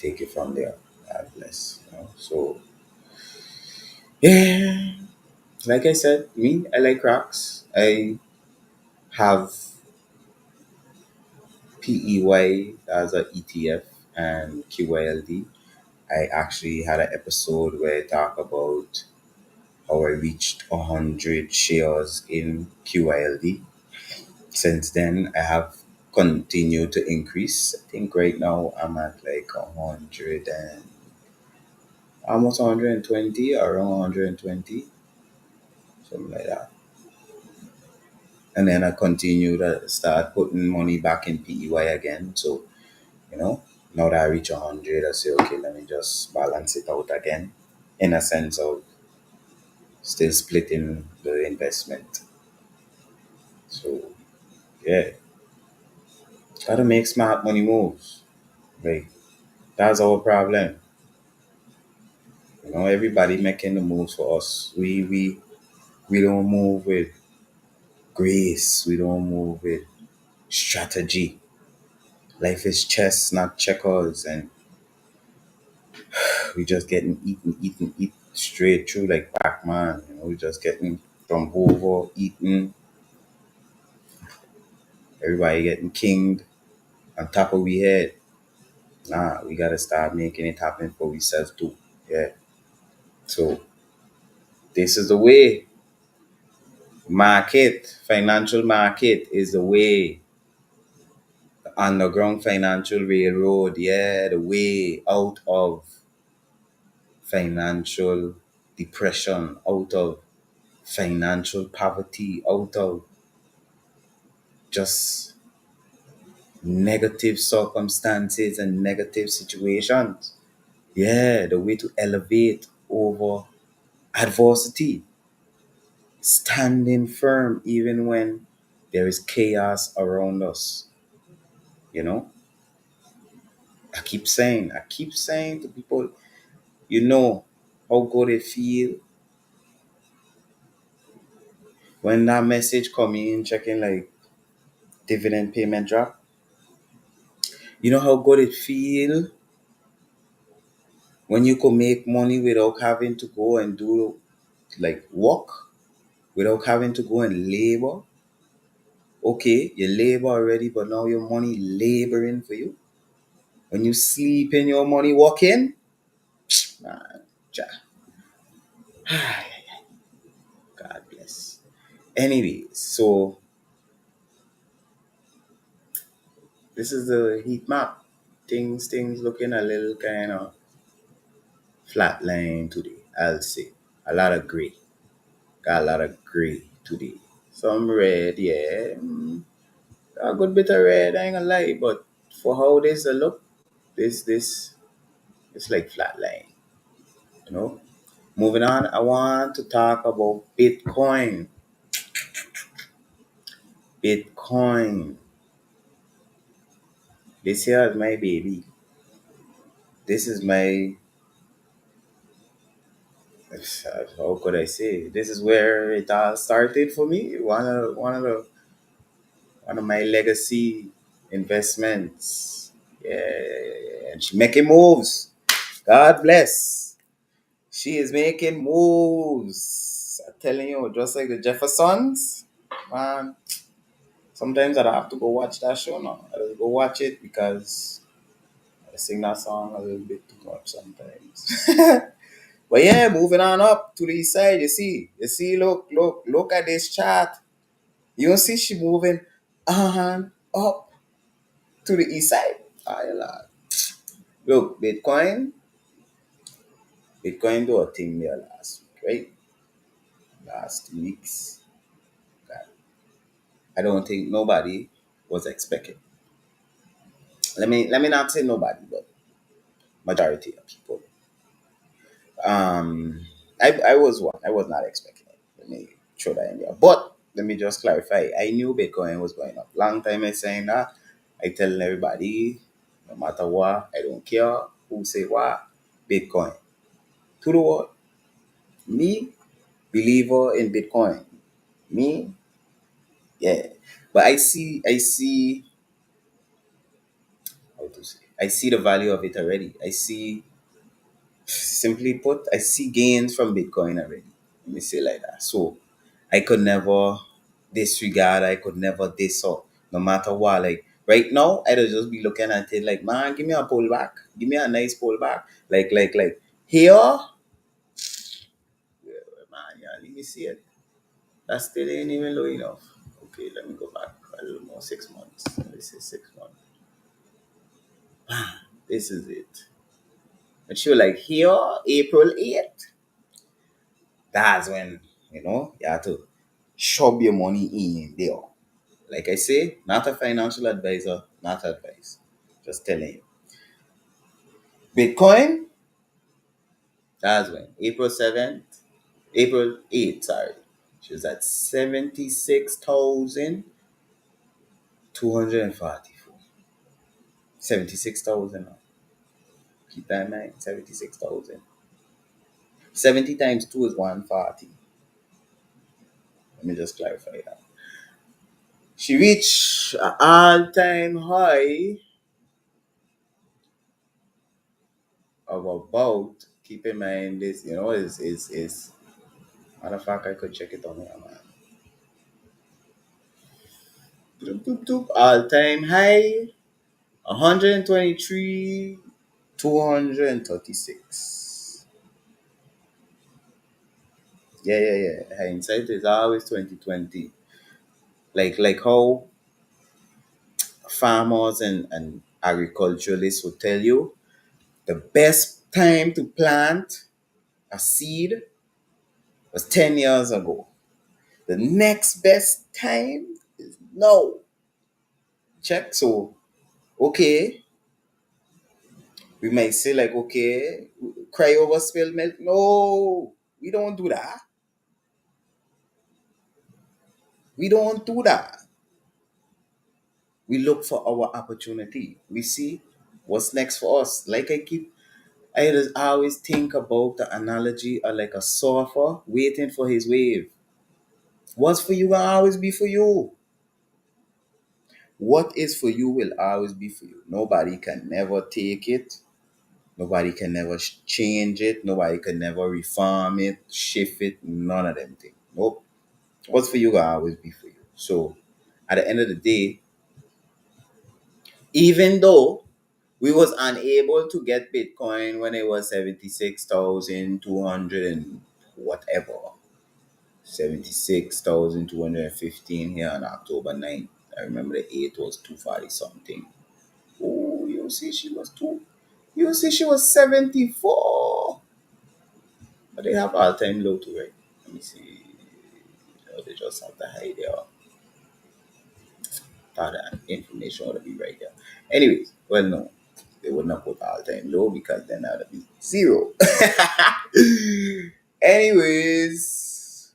take it from there. God bless. So yeah, like I said, me, I like rocks. I have PEY as a ETF and QYLD. I actually had an episode where I talk about how I reached 100 shares in QYLD. Since then, I have continued to increase. I think right now I'm at like 100 and almost 120, around 120, something like that. And then I continue to start putting money back in PEY again. So, you know, now that I reach 100, I say, okay, let me just balance it out again in a sense of still splitting the investment. So, yeah, gotta make smart money moves. Like, that's our problem. Everybody making the moves for us. We don't move with grace. We don't move with strategy. Life is chess, not checkers, and we just getting eaten straight through like Pac-Man. We just getting from over, eaten. Everybody getting kinged on top of we head. Nah, we gotta start making it happen for ourselves too. Yeah. So this is the way. Financial market is the way. The underground financial railroad, yeah, the way out of financial depression, out of financial poverty, out of just negative circumstances and negative situations. Yeah, the way to elevate over adversity, standing firm even when there is chaos around us. You know, I keep saying to people, how good it feel when that message come in checking like dividend payment drop. You know how good it feel when you could make money without having to go and do like work, without having to go and labor. Okay, you labor already, but now your money laboring for you. When you sleep in your money working, man, ja- God bless. Anyways, so this is the heat map. Things looking a little kind of flatline today, I'll say. A lot of gray. Got a lot of gray today. Some red, yeah. A good bit of red, I ain't gonna lie. But for how this look, this it's like flatline. You know. Moving on, I want to talk about Bitcoin. Bitcoin. This here is my baby. This is my, how could I say? This is where it all started for me. One of my legacy investments. Yeah, and she making moves. God bless. She is making moves. I'm telling you, just like the Jeffersons, man. Sometimes I have to go watch that show now. I just go watch it because I sing that song a little bit too much sometimes. But yeah, moving on up to the east side, look at this chart. You don't see she moving on up to the east side. Ah, yeah, lad. Look, Bitcoin do a thing there last week, right? Last 2 weeks. God, I don't think nobody was expecting. Let me not say nobody, but majority of people. Um, I was not expecting it. Let me throw that in there. But let me just clarify. I knew Bitcoin was going up. Long time I saying that. I telling everybody, no matter what, I don't care who say what. Bitcoin to the world. Me, believer in Bitcoin. Me, yeah. But I see how to say. I see the value of it already. I see, simply put, I see gains from Bitcoin already. Let me say like that. So I could never disregard, I could never diss up, no matter what. Like right now, I'd just be looking at it like, man, give me a pullback. Give me a nice pullback. Like here, man, yeah, let me see it. That still ain't even low enough. Okay, let me go back a little more. 6 months. Let me say 6 months. This is it. But she was like, here, April 8th. That's when, you have to shove your money in there. Like I say, not a financial advisor, not advice. Just telling you. Bitcoin, that's when. April 7th, April 8th, sorry. She was at 76,244. 76,000 now. Keep that in mind. 76,000. 70 times 2 is 140. Let me just clarify that. She reached an all-time high of about, keep in mind this, is matter of fact, I could check it on here, man. All time high 123 236. Yeah. Hindsight is always 2020. Like how farmers and agriculturalists will tell you the best time to plant a seed was 10 years ago. The next best time is now. Check. So, okay, we might say, like, okay, cry over spilled milk. No, we don't do that. We don't do that. We look for our opportunity. We see what's next for us. I always think about the analogy of like a surfer waiting for his wave. What's for you will always be for you. What is for you will always be for you. Nobody can never take it. Nobody can never change it. Nobody can never reform it, shift it. None of them things. Nope. What's for you will always be for you. So at the end of the day, even though we was unable to get Bitcoin when it was 76,200 and whatever, 76,215 here on October 9th. I remember the 8th was 240 something. Oh, you see she was 74. But they have all time low too, right? Let me see. Oh, they just have to hide their thought that information ought to be right there. Anyways, well, no, they would not put all time low because then that would be zero. Anyways,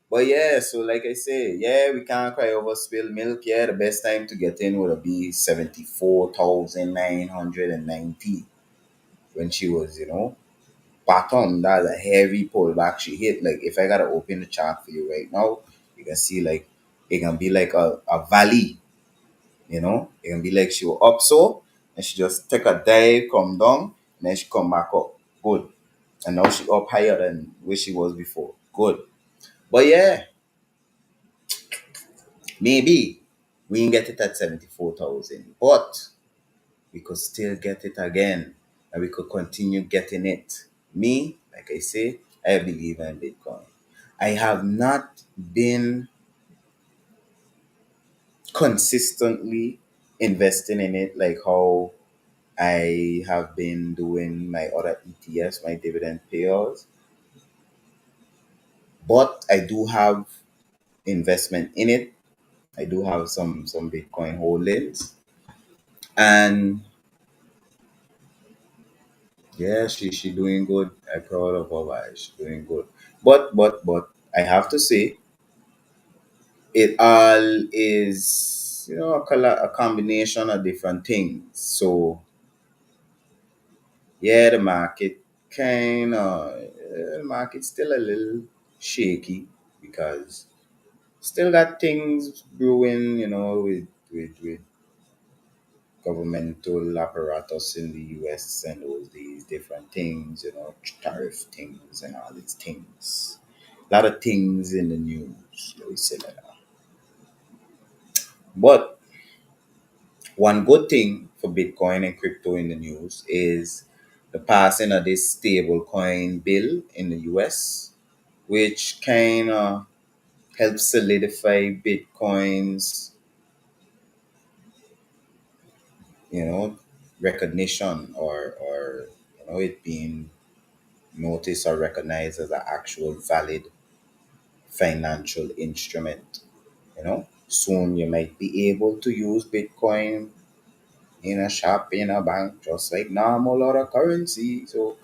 but yeah, so like I say, yeah, we can't cry over spilled milk. Yeah, the best time to get in would be 74,990 when she was, bottom. That's a heavy pullback she hit. Like if I gotta open the chart for you right now, you can see like it can be like a valley, It can be like she was up so and she just take a dive, come down, and then she come back up. Good. And now she up higher than where she was before. Good. But yeah, maybe we can get it at 74,000. But we could still get it again. And we could continue getting it. Me, like I say, I believe in Bitcoin. I have not been consistently investing in it like how I have been doing my other ETFs, my dividend payouts. But I do have investment in it. I do have some Bitcoin holdings. And yeah, she doing good. I'm proud of her. She's doing good. But I have to say it all is a combination of different things. So yeah, the market's still a little shaky because still got things brewing, with governmental apparatus in the US and all these different things, tariff things and all these things. A lot of things in the news, let me say that. But one good thing for Bitcoin and crypto in the news is the passing of this stable coin bill in the US, which kind of helps solidify Bitcoin's, you know, recognition or it being noticed or recognized as an actual valid financial instrument. Soon you might be able to use Bitcoin in a shop, in a bank, just like normal other currency. So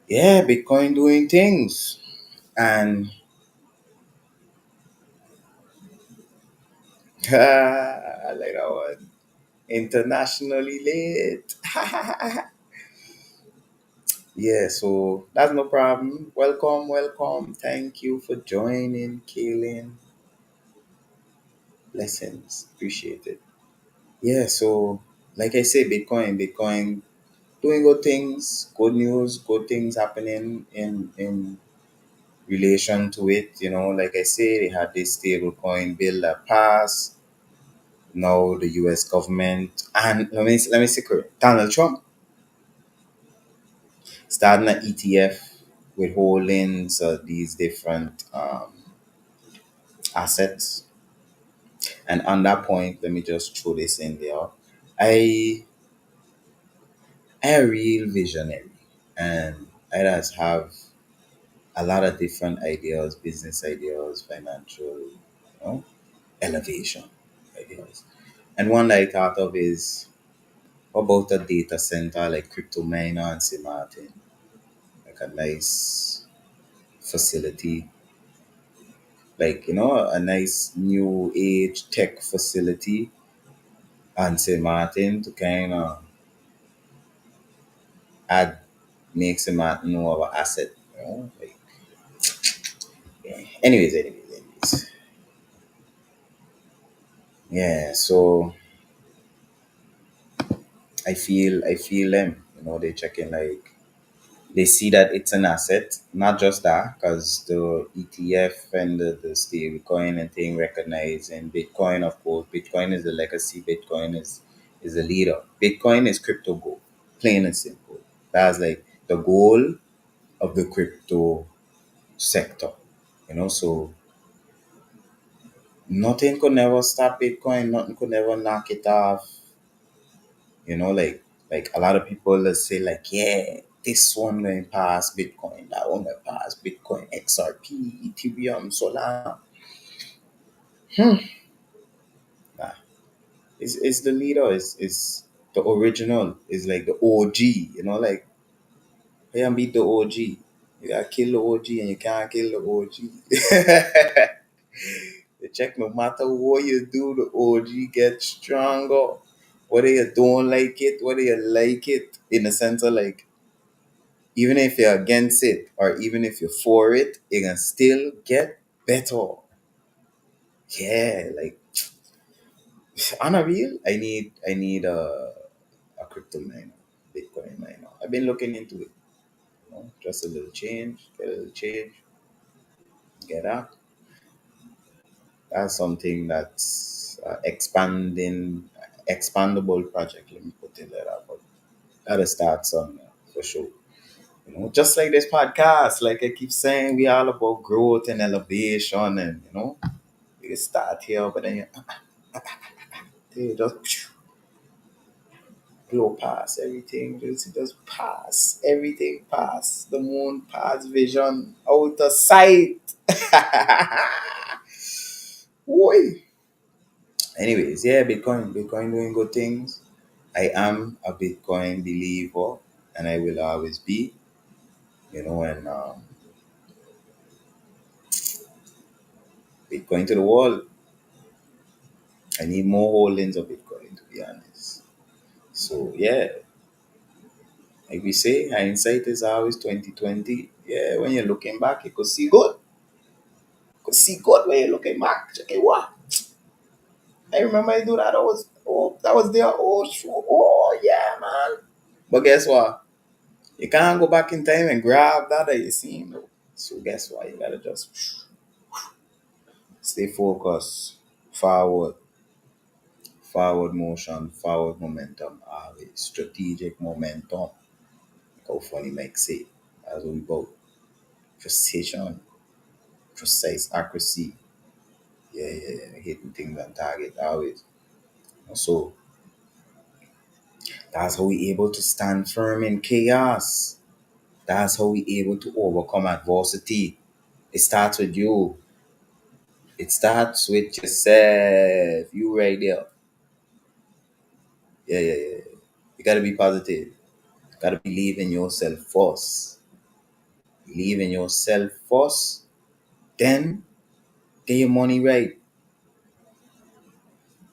yeah, Bitcoin doing things. And I like that one. Internationally lit. Yeah, so that's no problem. Welcome, welcome. Thank you for joining, Kaylin. Blessings. Appreciate it. Yeah, so like I say, Bitcoin doing good things, good news, good things happening in relation to it. Like I say, they had this stable coin bill that passed. Now the US government and let me say correct. Donald Trump starting an ETF with holdings these different assets. And on that point, let me just throw this in there. I am a real visionary, and I just have a lot of different ideas, business ideas, financial, elevation ideas. And one that I thought of is how about a data center like crypto miner in St. Martin, like a nice facility, like a nice new age tech facility on St. Martin to kind of add make St. Martin more of an asset. Like, yeah. Anyways. Yeah, so I feel them. They checking like they see that it's an asset, not just that, because the ETF and the stable coin and thing recognize and Bitcoin, of course. Bitcoin is the legacy. Bitcoin is the leader. Bitcoin is crypto gold, plain and simple. That's like the goal of the crypto sector. So nothing could never stop Bitcoin. Nothing could never knock it off. Like a lot of people that say like, yeah, this one going past Bitcoin, that one going past Bitcoin, XRP, Ethereum, Solana. Nah, it's the leader, is the original, is like the OG. Like you can beat the OG. You gotta kill the OG and you can't kill the OG. You check, no matter what you do, the OG gets stronger. Whether you don't like it, whether you like it, in the sense of like, even if you're against it or even if you're for it, it can still get better. Yeah, like on a real, I need a crypto miner, Bitcoin miner. I've been looking into it. Just a little change, get a little change, get up. That's something that's expandable project. Let me put it like that. But gotta start somewhere for sure. Just like this podcast, like I keep saying, we all about growth and elevation, and you start here, but then you just blow past everything, just pass everything, pass the moon, pass vision, out of sight. Boy. Anyways, yeah, Bitcoin doing good things. I am a Bitcoin believer, and I will always be. And Bitcoin to the wall. I need more holdings of Bitcoin, to be honest. So yeah, like we say, hindsight is always 2020. Yeah, when you're looking back, you could see good. You could see good when you're looking back. Okay, what? I remember I do that. Oh, that was there. Oh, sure. Oh, yeah, man. But guess what? You can't go back in time and grab that you seen. Though. So guess what? You gotta just stay focused, forward, forward motion, forward momentum, always strategic momentum. How funny make say. That's what we about. Precision, precise accuracy. Yeah, yeah, yeah. Hitting things on target always. So that's how we able to stand firm in chaos. That's how we able to overcome adversity. It starts with you. It starts with yourself. You right there. Yeah, yeah, yeah. You gotta be positive. You gotta believe in yourself first. Believe in yourself first. Then get your money right.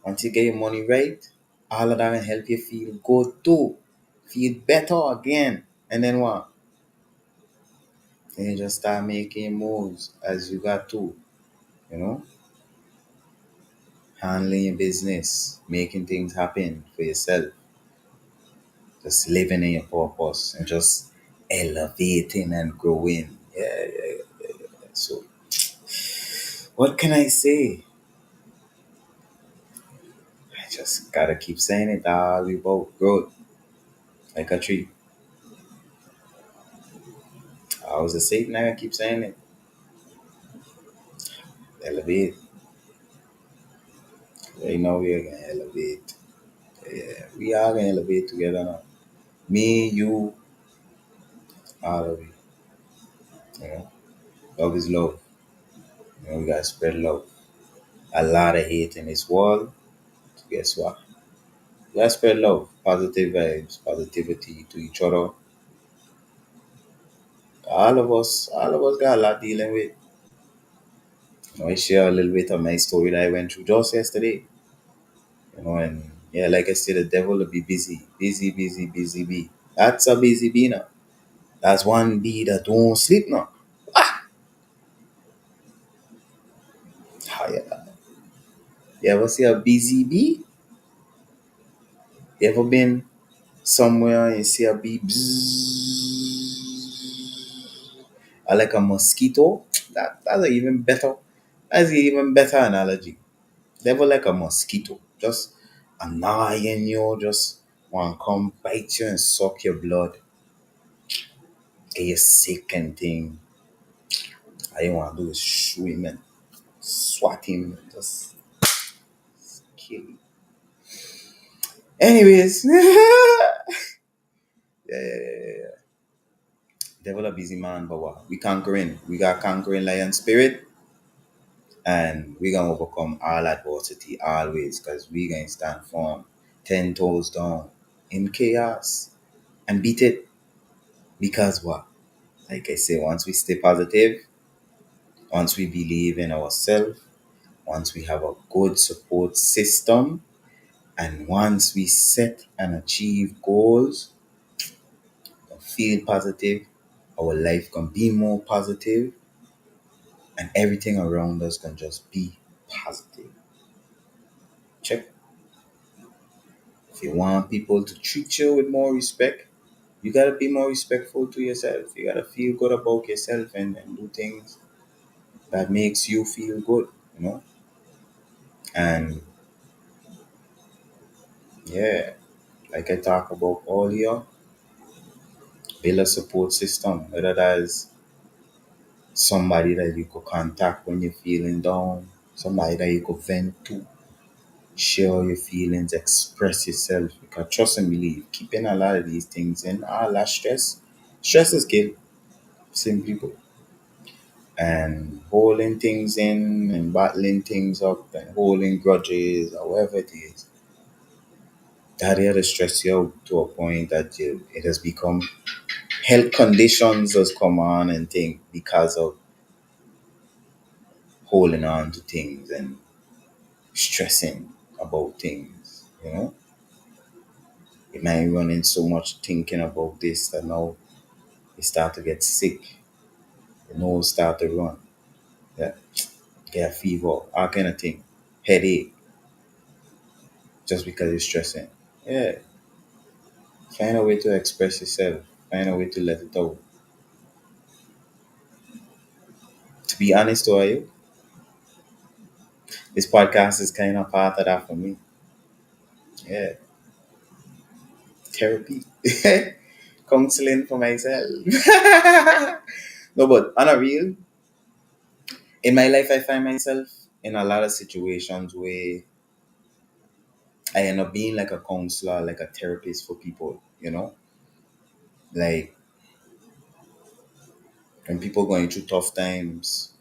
Once you get your money right, all of that will help you feel good too. Feel better again. And then what? Then you just start making moves as you got to, you know, handling your business, making things happen for yourself, just living in your purpose and just elevating and growing. Yeah, yeah, yeah. So, what can I say? I just gotta keep saying it. We both grow like a tree. I was a Satan. I gotta keep saying it. Elevate. Right now we are gonna elevate. Yeah, we are gonna elevate together now. Me, you, all of it. You know, love is love. You know, we gotta spread love. A lot of hate in this world. So guess what? We gotta spread love, positive vibes, positivity to each other. All of us got a lot dealing with. I share a little bit of my story that I went through just yesterday. And yeah, like I said, the devil will be busy, busy, busy, busy bee. That's a busy bee now. That's one bee that don't sleep now. Ah, yeah. You ever see a busy bee? You ever been somewhere and you see a bee bzzz, or like a mosquito? That's an even better. That's an even better analogy. Never like a mosquito, just annoying you, just want to come bite you and suck your blood, get you sick and thing. All you want to do is shoot him and swat him, just kill him. Anyways, yeah. Devil a busy man, but what? We conquering. We got conquering lion spirit, and we gonna overcome all adversity always, cause we gonna stand firm, 10 toes down in chaos and beat it. Because what? Like I say, once we stay positive, once we believe in ourselves, once we have a good support system, and once we set and achieve goals, feel positive, our life can be more positive, and everything around us can just be positive. Check. If you want people to treat you with more respect, you gotta be more respectful to yourself. You gotta feel good about yourself and do things that makes you feel good, you know? And yeah, like I talk about earlier, build a support system, whether that is somebody that you could contact when you're feeling down, somebody that you could vent to, share your feelings, express yourself. Because trust and believe, keeping a lot of these things in, all that stress is kill, simply put. And holding things in and battling things up and holding grudges or whatever it is, that here to stress you out to a point that it has become health conditions has come on and things because of holding on to things and stressing about things, you know? It might run in so much thinking about this that now you start to get sick, the nose start to run, yeah, get a fever, all kind of thing, headache, just because you're stressing. Yeah, find a way to express yourself. Find a way to let it out. To be honest with you, this podcast is kind of part of that for me. Yeah, therapy, counseling for myself. No, but on a real, in my life, I find myself in a lot of situations where I end up being like a counselor, like a therapist for people. Like when people going through tough times,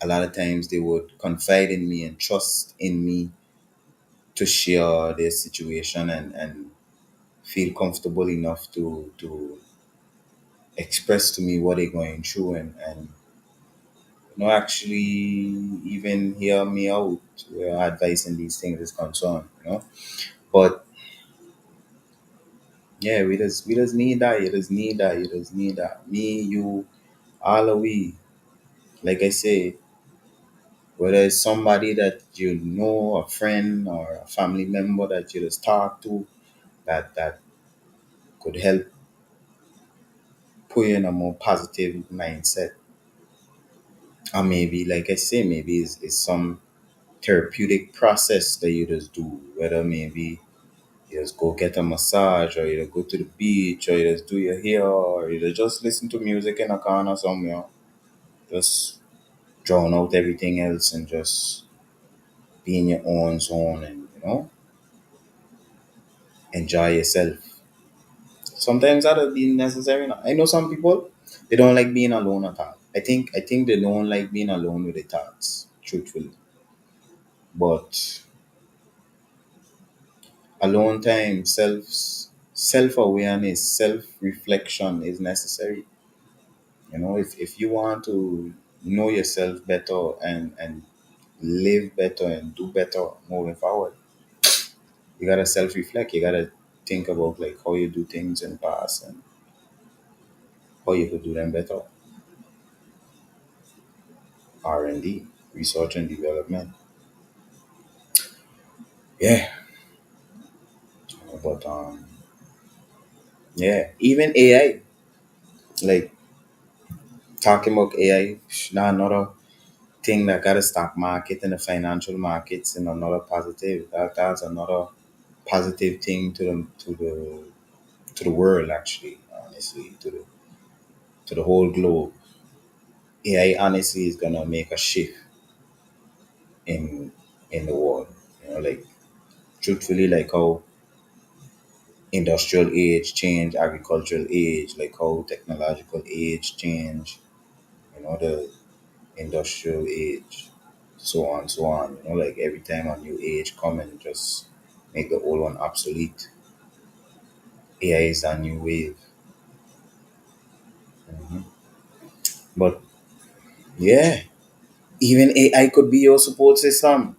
a lot of times they would confide in me and trust in me to share their situation and feel comfortable enough to express to me what they're going through and actually even hear me out where advice in these things is concerned. But yeah, we just need that. You just need that. You just need that. Me, you, all of we. Like I say, whether it's somebody that you know, a friend or a family member that you just talk to, that could help put you in a more positive mindset. Or maybe, like I say, maybe it's some therapeutic process that you just do. Whether maybe you just go get a massage, or you just go to the beach, or you just do your hair, or you just listen to music in a corner somewhere. Just drown out everything else and just be in your own zone and enjoy yourself. Sometimes that'll be necessary. I know some people, they don't like being alone at all. I think they don't like being alone with their thoughts, truthfully. But alone time, self awareness, self reflection is necessary. If you want to know yourself better and live better and do better moving forward, you gotta self reflect. You gotta think about like how you do things in the past and how you could do them better. R&D, research and development. Yeah, but yeah, even AI. Like talking about AI, not another thing that got a stock market and the financial markets and another positive. That's another positive thing to the world actually. Honestly, to the whole globe. AI honestly is gonna make a shift in in the world. Like truthfully, like how industrial age change, agricultural age, like how technological age change, the industrial age, so on. Like every time a new age come and just make the old one obsolete. AI is a new wave. Mhm. But yeah, even AI could be your support system.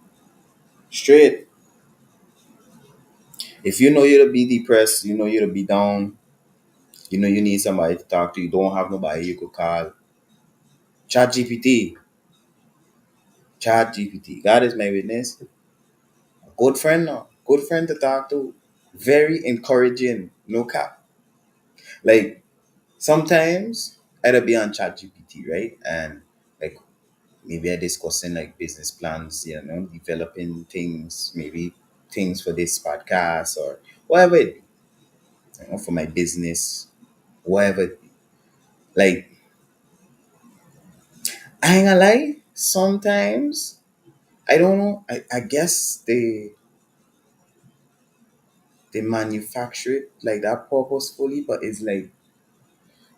Straight. If you know you to be depressed, you know you to be down, you know you need somebody to talk to, you don't have nobody you could call. Chat GPT. Chat GPT. God is my witness. A good friend now. Good friend to talk to. Very encouraging. No cap. Like sometimes I'd be on chat GPT, right? And like maybe I discussing like business plans, developing things, maybe things for this podcast or whatever it be, for my business, whatever it be. Like I ain't gonna lie, sometimes I don't know. I guess they manufacture it like that purposefully, but it's like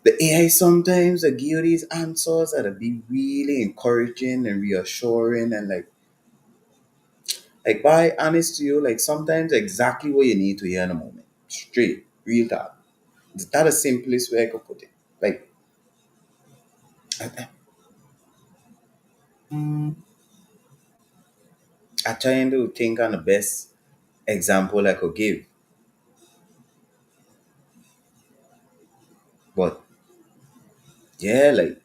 the AI sometimes they give you these answers that be really encouraging and reassuring and like by honest to you, like sometimes exactly what you need to hear in a moment. Straight, real talk. That the simplest way I could put it. Like I trying to think on the best example I could give. But yeah, like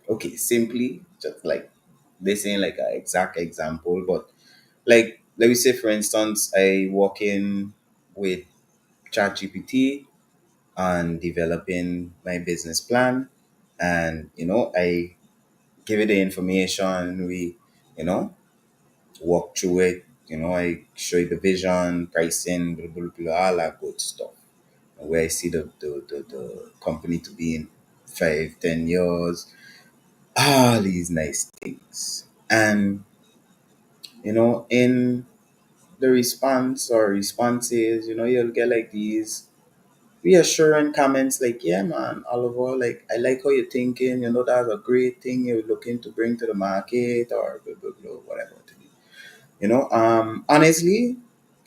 okay, simply just like this ain't like an exact example, but like let me say for instance, I walk in with ChatGPT and developing my business plan, and I give it the information. We you know walk through it. I show you the vision, pricing, blah, blah, blah, all that good stuff. And where I see the company to be in 5, 10 years, all these nice things. And in the response or responses, you'll get like these reassuring comments like, yeah, man, Oliver, like, I like how you're thinking, that's a great thing you're looking to bring to the market or blah, blah, blah, whatever. Honestly,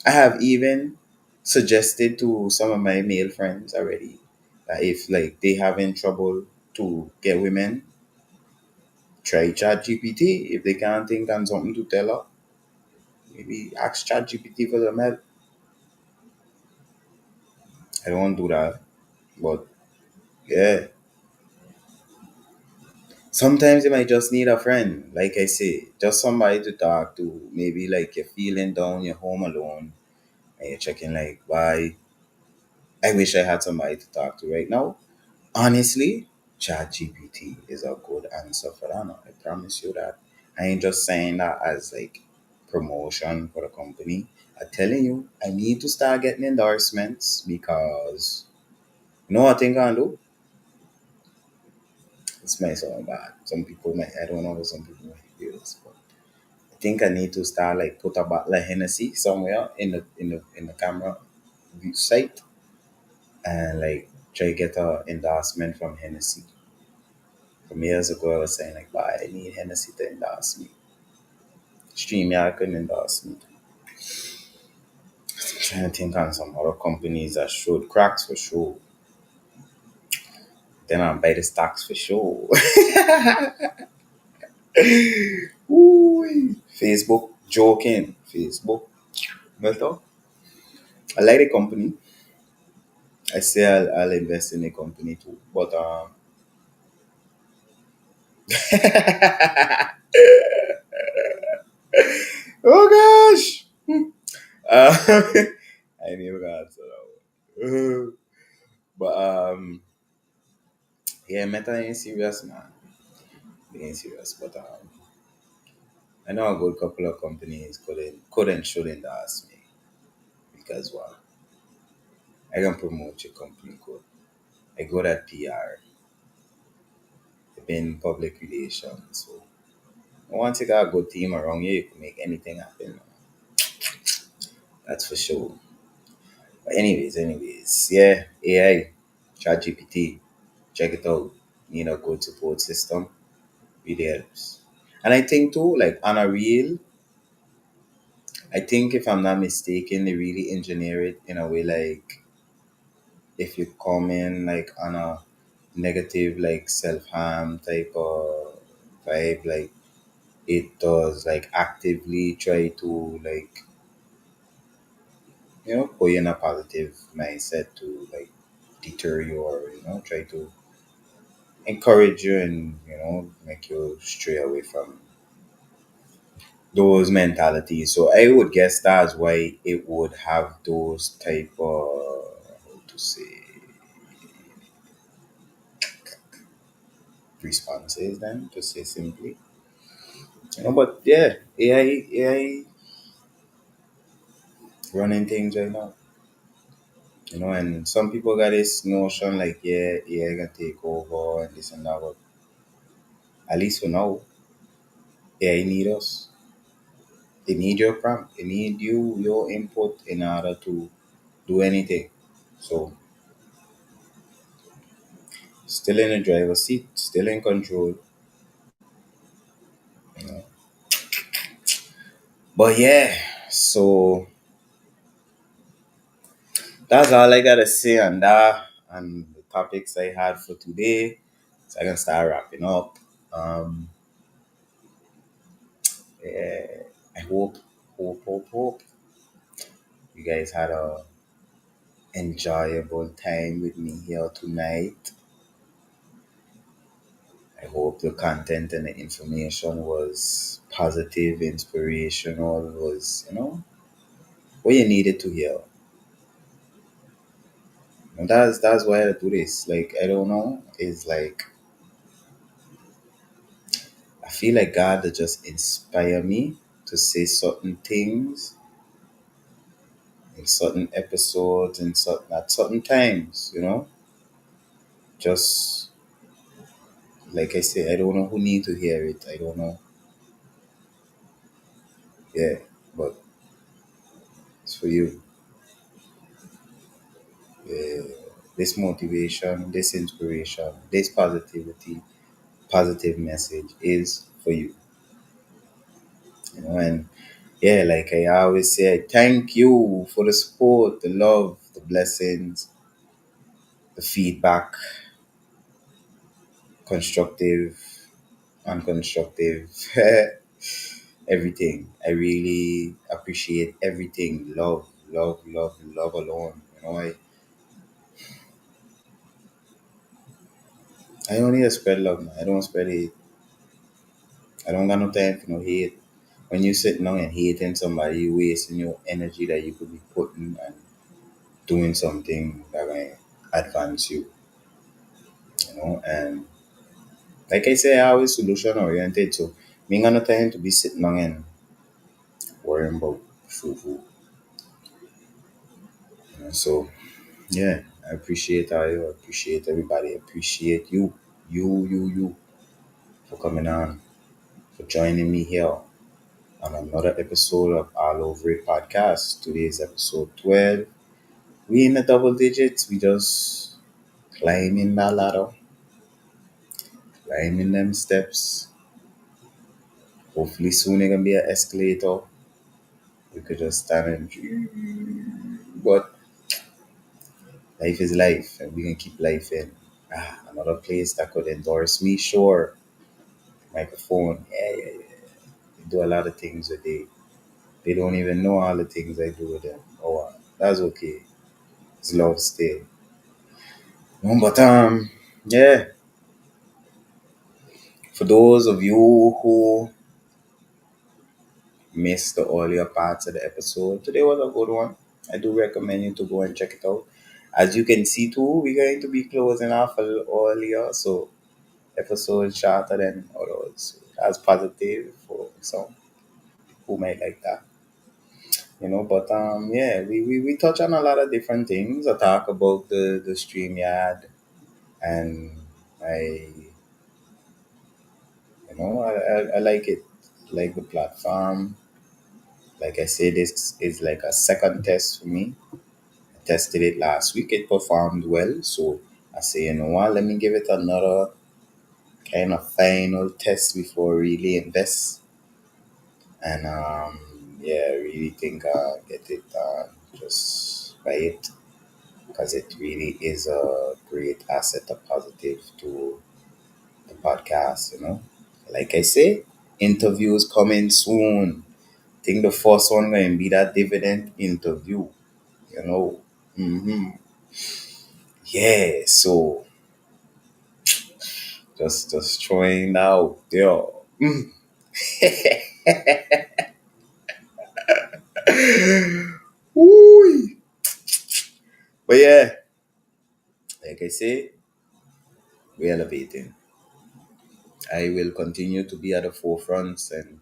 I have even suggested to some of my male friends already that if like they having trouble to get women, try Chat GPT. If they can't think on something to tell her, maybe ask Chat GPT for some help. I don't do that, but yeah, sometimes you might just need a friend. Like I say, just somebody to talk to. Maybe like you're feeling down, you're home alone, and you're checking like, why? I wish I had somebody to talk to right now. Honestly, ChatGPT is a good answer for that. No, I promise you that. I ain't just saying that as like promotion for the company. I'm telling you, I need to start getting endorsements because what I think I do? This might sound bad. Some people might, I don't know, some people might feel this, but I think I need to start like put a bottle of Hennessy somewhere in the camera view site and like try to get a endorsement from Hennessy. From years ago, I was saying like, "Why I need Hennessy to endorse me? StreamYard couldn't endorse me." I'm trying to think on some other companies that showed cracks for sure. Then I buy the stocks for sure. Ooh, Facebook joking. Facebook. But I like the company. I say I'll invest in the company too. But oh gosh. I never got answer that one. But yeah, Meta ain't serious, man. They ain't serious. But I know a good couple of companies couldn't shouldn't ask me because well, I can promote your company good. I good at PR, I've been public relations. So once you got a good team around you, you can make anything happen. That's for sure. But anyways, yeah, AI, ChatGPT, check it out. Need a good support system. Really helps. And I think too, like on a real, I think if I'm not mistaken, they really engineer it in a way like if you come in like on a negative like self harm type of vibe, like it does like actively try to like put you in a positive mindset to like deter you or try to encourage you and make you stray away from those mentalities. So I would guess that's why it would have those type of how to say responses then to say simply. But yeah, AI running things right now. And some people got this notion like yeah, AI gonna take over and this and that, but at least for now, AI need us. It need your prompt. It need your input in order to do anything. So still in the driver's seat, still in control. You know. But yeah, so that's all I gotta say on that and the topics I had for today. So I can start wrapping up. Um, yeah, I hope you guys had a enjoyable time with me here tonight. I hope the content and the information was positive, inspirational, was, what you needed to hear. And that's why I do this. Like, I don't know. It's like I feel like God to just inspire me to say certain things in certain episodes in certain at certain times, Just like I say, I don't know who need to hear it. I don't know. Yeah, but it's for you. Yeah. This motivation, this inspiration, this positivity, positive message is for you. And yeah, like I always say, thank you for the support, the love, the blessings, the feedback, constructive, unconstructive, everything. I really appreciate everything. Love, love, love, love alone. I only spread love, man. I don't spread hate. I don't got no time for no hate. When you sitting down and hating somebody, you wasting your energy that you could be putting and doing something that will advance you, And like I say, I always solution oriented. So me got no time to be sitting down and worrying about food. So yeah, I appreciate I appreciate everybody. I appreciate you for coming on, for joining me here on another episode of All Over It podcast. Today's episode 12. We in the double digits. We just climbing that ladder, climbing them steps. Hopefully soon it gonna be an escalator. We could just stand and but life is life and we can keep life in. Another place that could endorse me, sure. Microphone. Yeah. They do a lot of things with they don't even know all the things I do with them. Oh that's okay. It's love still. No, but yeah. For those of you who missed the earlier parts of the episode, today was a good one. I do recommend you to go and check it out. As you can see too, we're going to be closing off a little earlier, so episode shorter than others. That's positive for some who might like that. But yeah, we touch on a lot of different things. I talk about the stream yard and I I like it. Like the platform. Like I say, this is like a second test for me. I tested it last week, it performed well. So I say, you know what, let me give it another kind of final test before I really invest. And yeah, I really think get it just by it because it really is a great asset, a positive to the podcast. Like I say, interviews coming soon. Think the first one going to be that dividend interview, you know. hmm Yeah, so just throwing out there. Mm. Ooh. But yeah, like I say, we're elevating. I will continue to be at the forefront and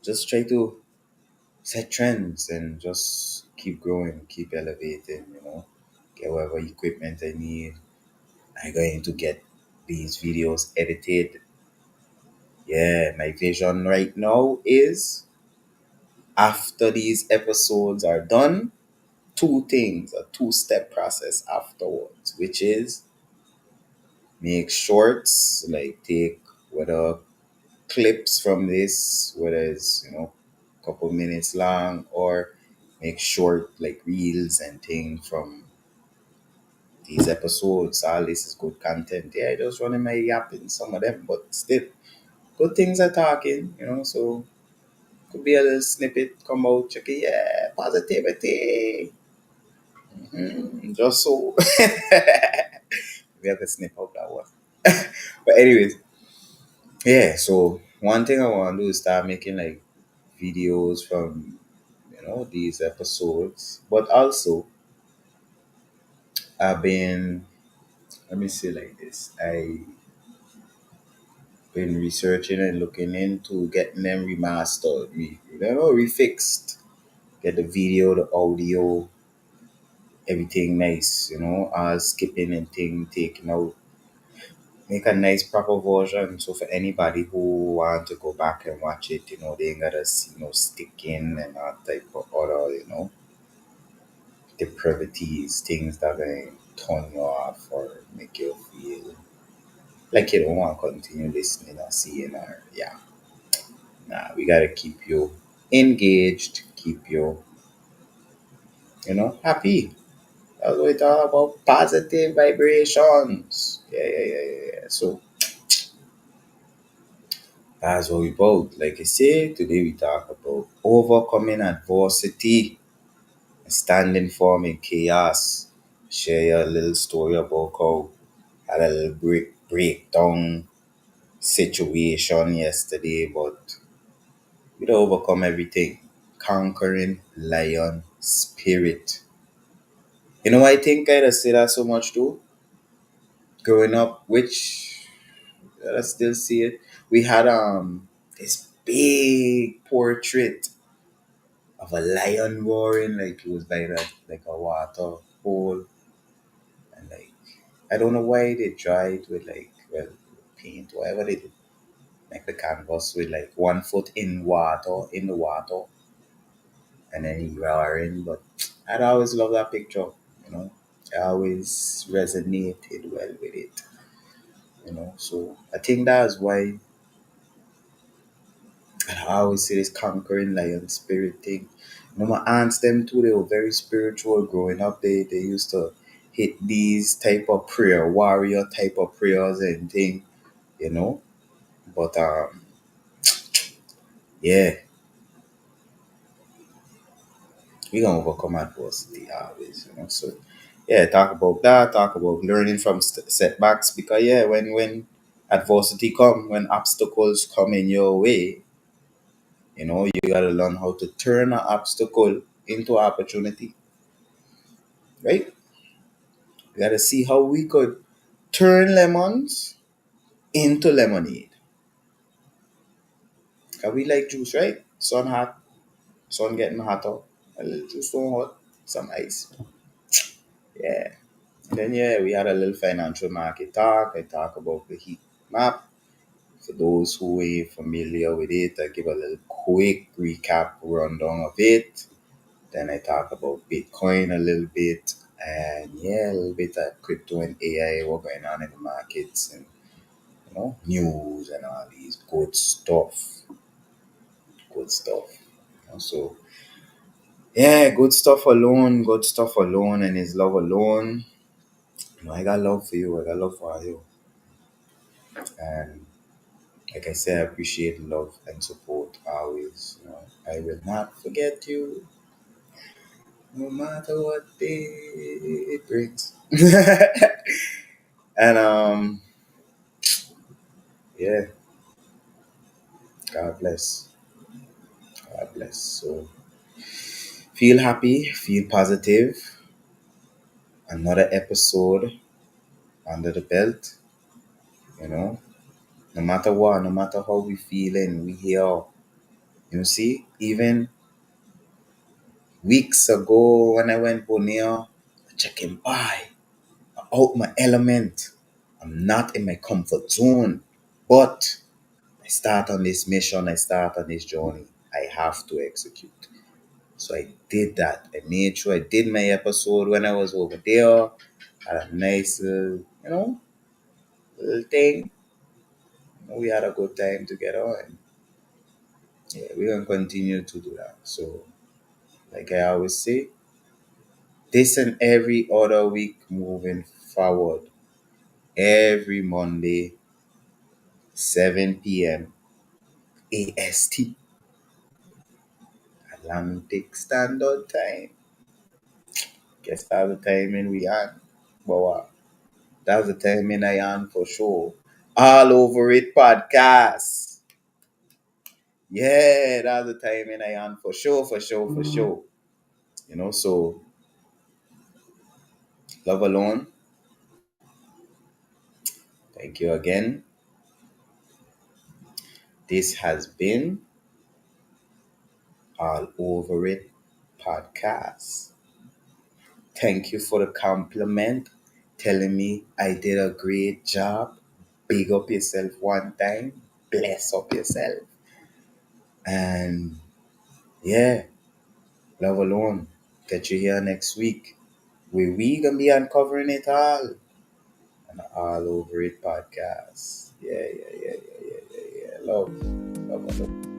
just try to set trends and just keep growing, keep elevating. Get whatever equipment I need. I'm going to get these videos edited. Yeah, my vision right now is after these episodes are done, two things, a two-step process afterwards, which is make shorts, like take whether clips from this, whether it's, couple minutes long, or make short like reels and things from these episodes. All this is good content. Yeah, just running my yap in some of them, but still good things are talking. So could be a little snippet come out, check it, yeah, positivity. Just so we have to snip out that one. But anyways, Yeah, so one thing I want to do is start making like videos from these episodes, but also I've been, let me say like this, I been researching and looking into getting them remastered, refixed, get the video, the audio, everything nice, skipping and thing taken out, make a nice proper version. So for anybody who want to go back and watch it, they ain't gotta see no sticking and all type of other, depravities, things that gonna turn you off or make you feel like you don't want to continue listening or seeing or yeah. Nah, we gotta keep you engaged, keep you, happy. That's what we talk about, positive vibrations. Yeah. So that's what we about. Like I say, today we talk about overcoming adversity, standing firm in chaos. Share a little story about how I had a little breakdown situation yesterday, but we don't overcome everything. Conquering lion spirit. I think I say that so much too. Growing up, which I still see it. We had this big portrait of a lion roaring like it was by like a waterfall, and like I don't know why they tried with like paint, whatever they did, like the canvas with like 1 foot in the water, and then he roaring. But I'd always love that picture, you know. I always resonated well with it. So I think that's why I always say this conquering lion spirit thing. My aunts them too, they were very spiritual growing up. They used to hit these type of prayer, warrior type of prayers and thing, you know. But yeah, we gonna overcome adversity always. So yeah, talk about that, talk about learning from setbacks, because yeah, when adversity come, when obstacles come in your way, you gotta learn how to turn an obstacle into opportunity, right? We gotta see how we could turn lemons into lemonade. Cause we like juice, right? Sun hot, sun getting hotter. A little juice so hot, some ice. Yeah. And then yeah, we had a little financial market talk. I talk about the heat map. For those who ain't familiar with it, I give a little quick recap rundown of it. Then I talk about Bitcoin a little bit, and yeah, a little bit of crypto and AI, what going on in the markets, and news and all these good stuff. So yeah, good stuff alone, and his love alone. I got love for you. I got love for you, and like I said, I appreciate love and support always. I will not forget you, no matter what day it brings. And yeah, God bless. God bless. So feel happy, feel positive. Another episode under the belt, you know. No matter what, no matter how we feeling, we here. See, even weeks ago when I went Boneo, checking by, out my element. I'm not in my comfort zone. But I start on this mission, I start on this journey. I have to execute. So I did that. I made sure I did my episode when I was over there. Had a nice, little thing. We had a good time together, and yeah, we're gonna continue to do that. So, like I always say, this and every other week moving forward, every Monday, 7 p.m. AST, Atlantic Standard Time. Guess that's the timing we on. But what? That's the timing I on for sure. All Over It podcast. Yeah, that's the time in I on for sure, for sure, for sure. So love alone. Thank you again. This has been All Over It podcast. Thank you for the compliment, telling me I did a great job. Big up yourself one time, bless up yourself. And yeah, love alone. Get you here next week. Where we gonna be uncovering it all. And All Over It podcast. Yeah. Love. Love.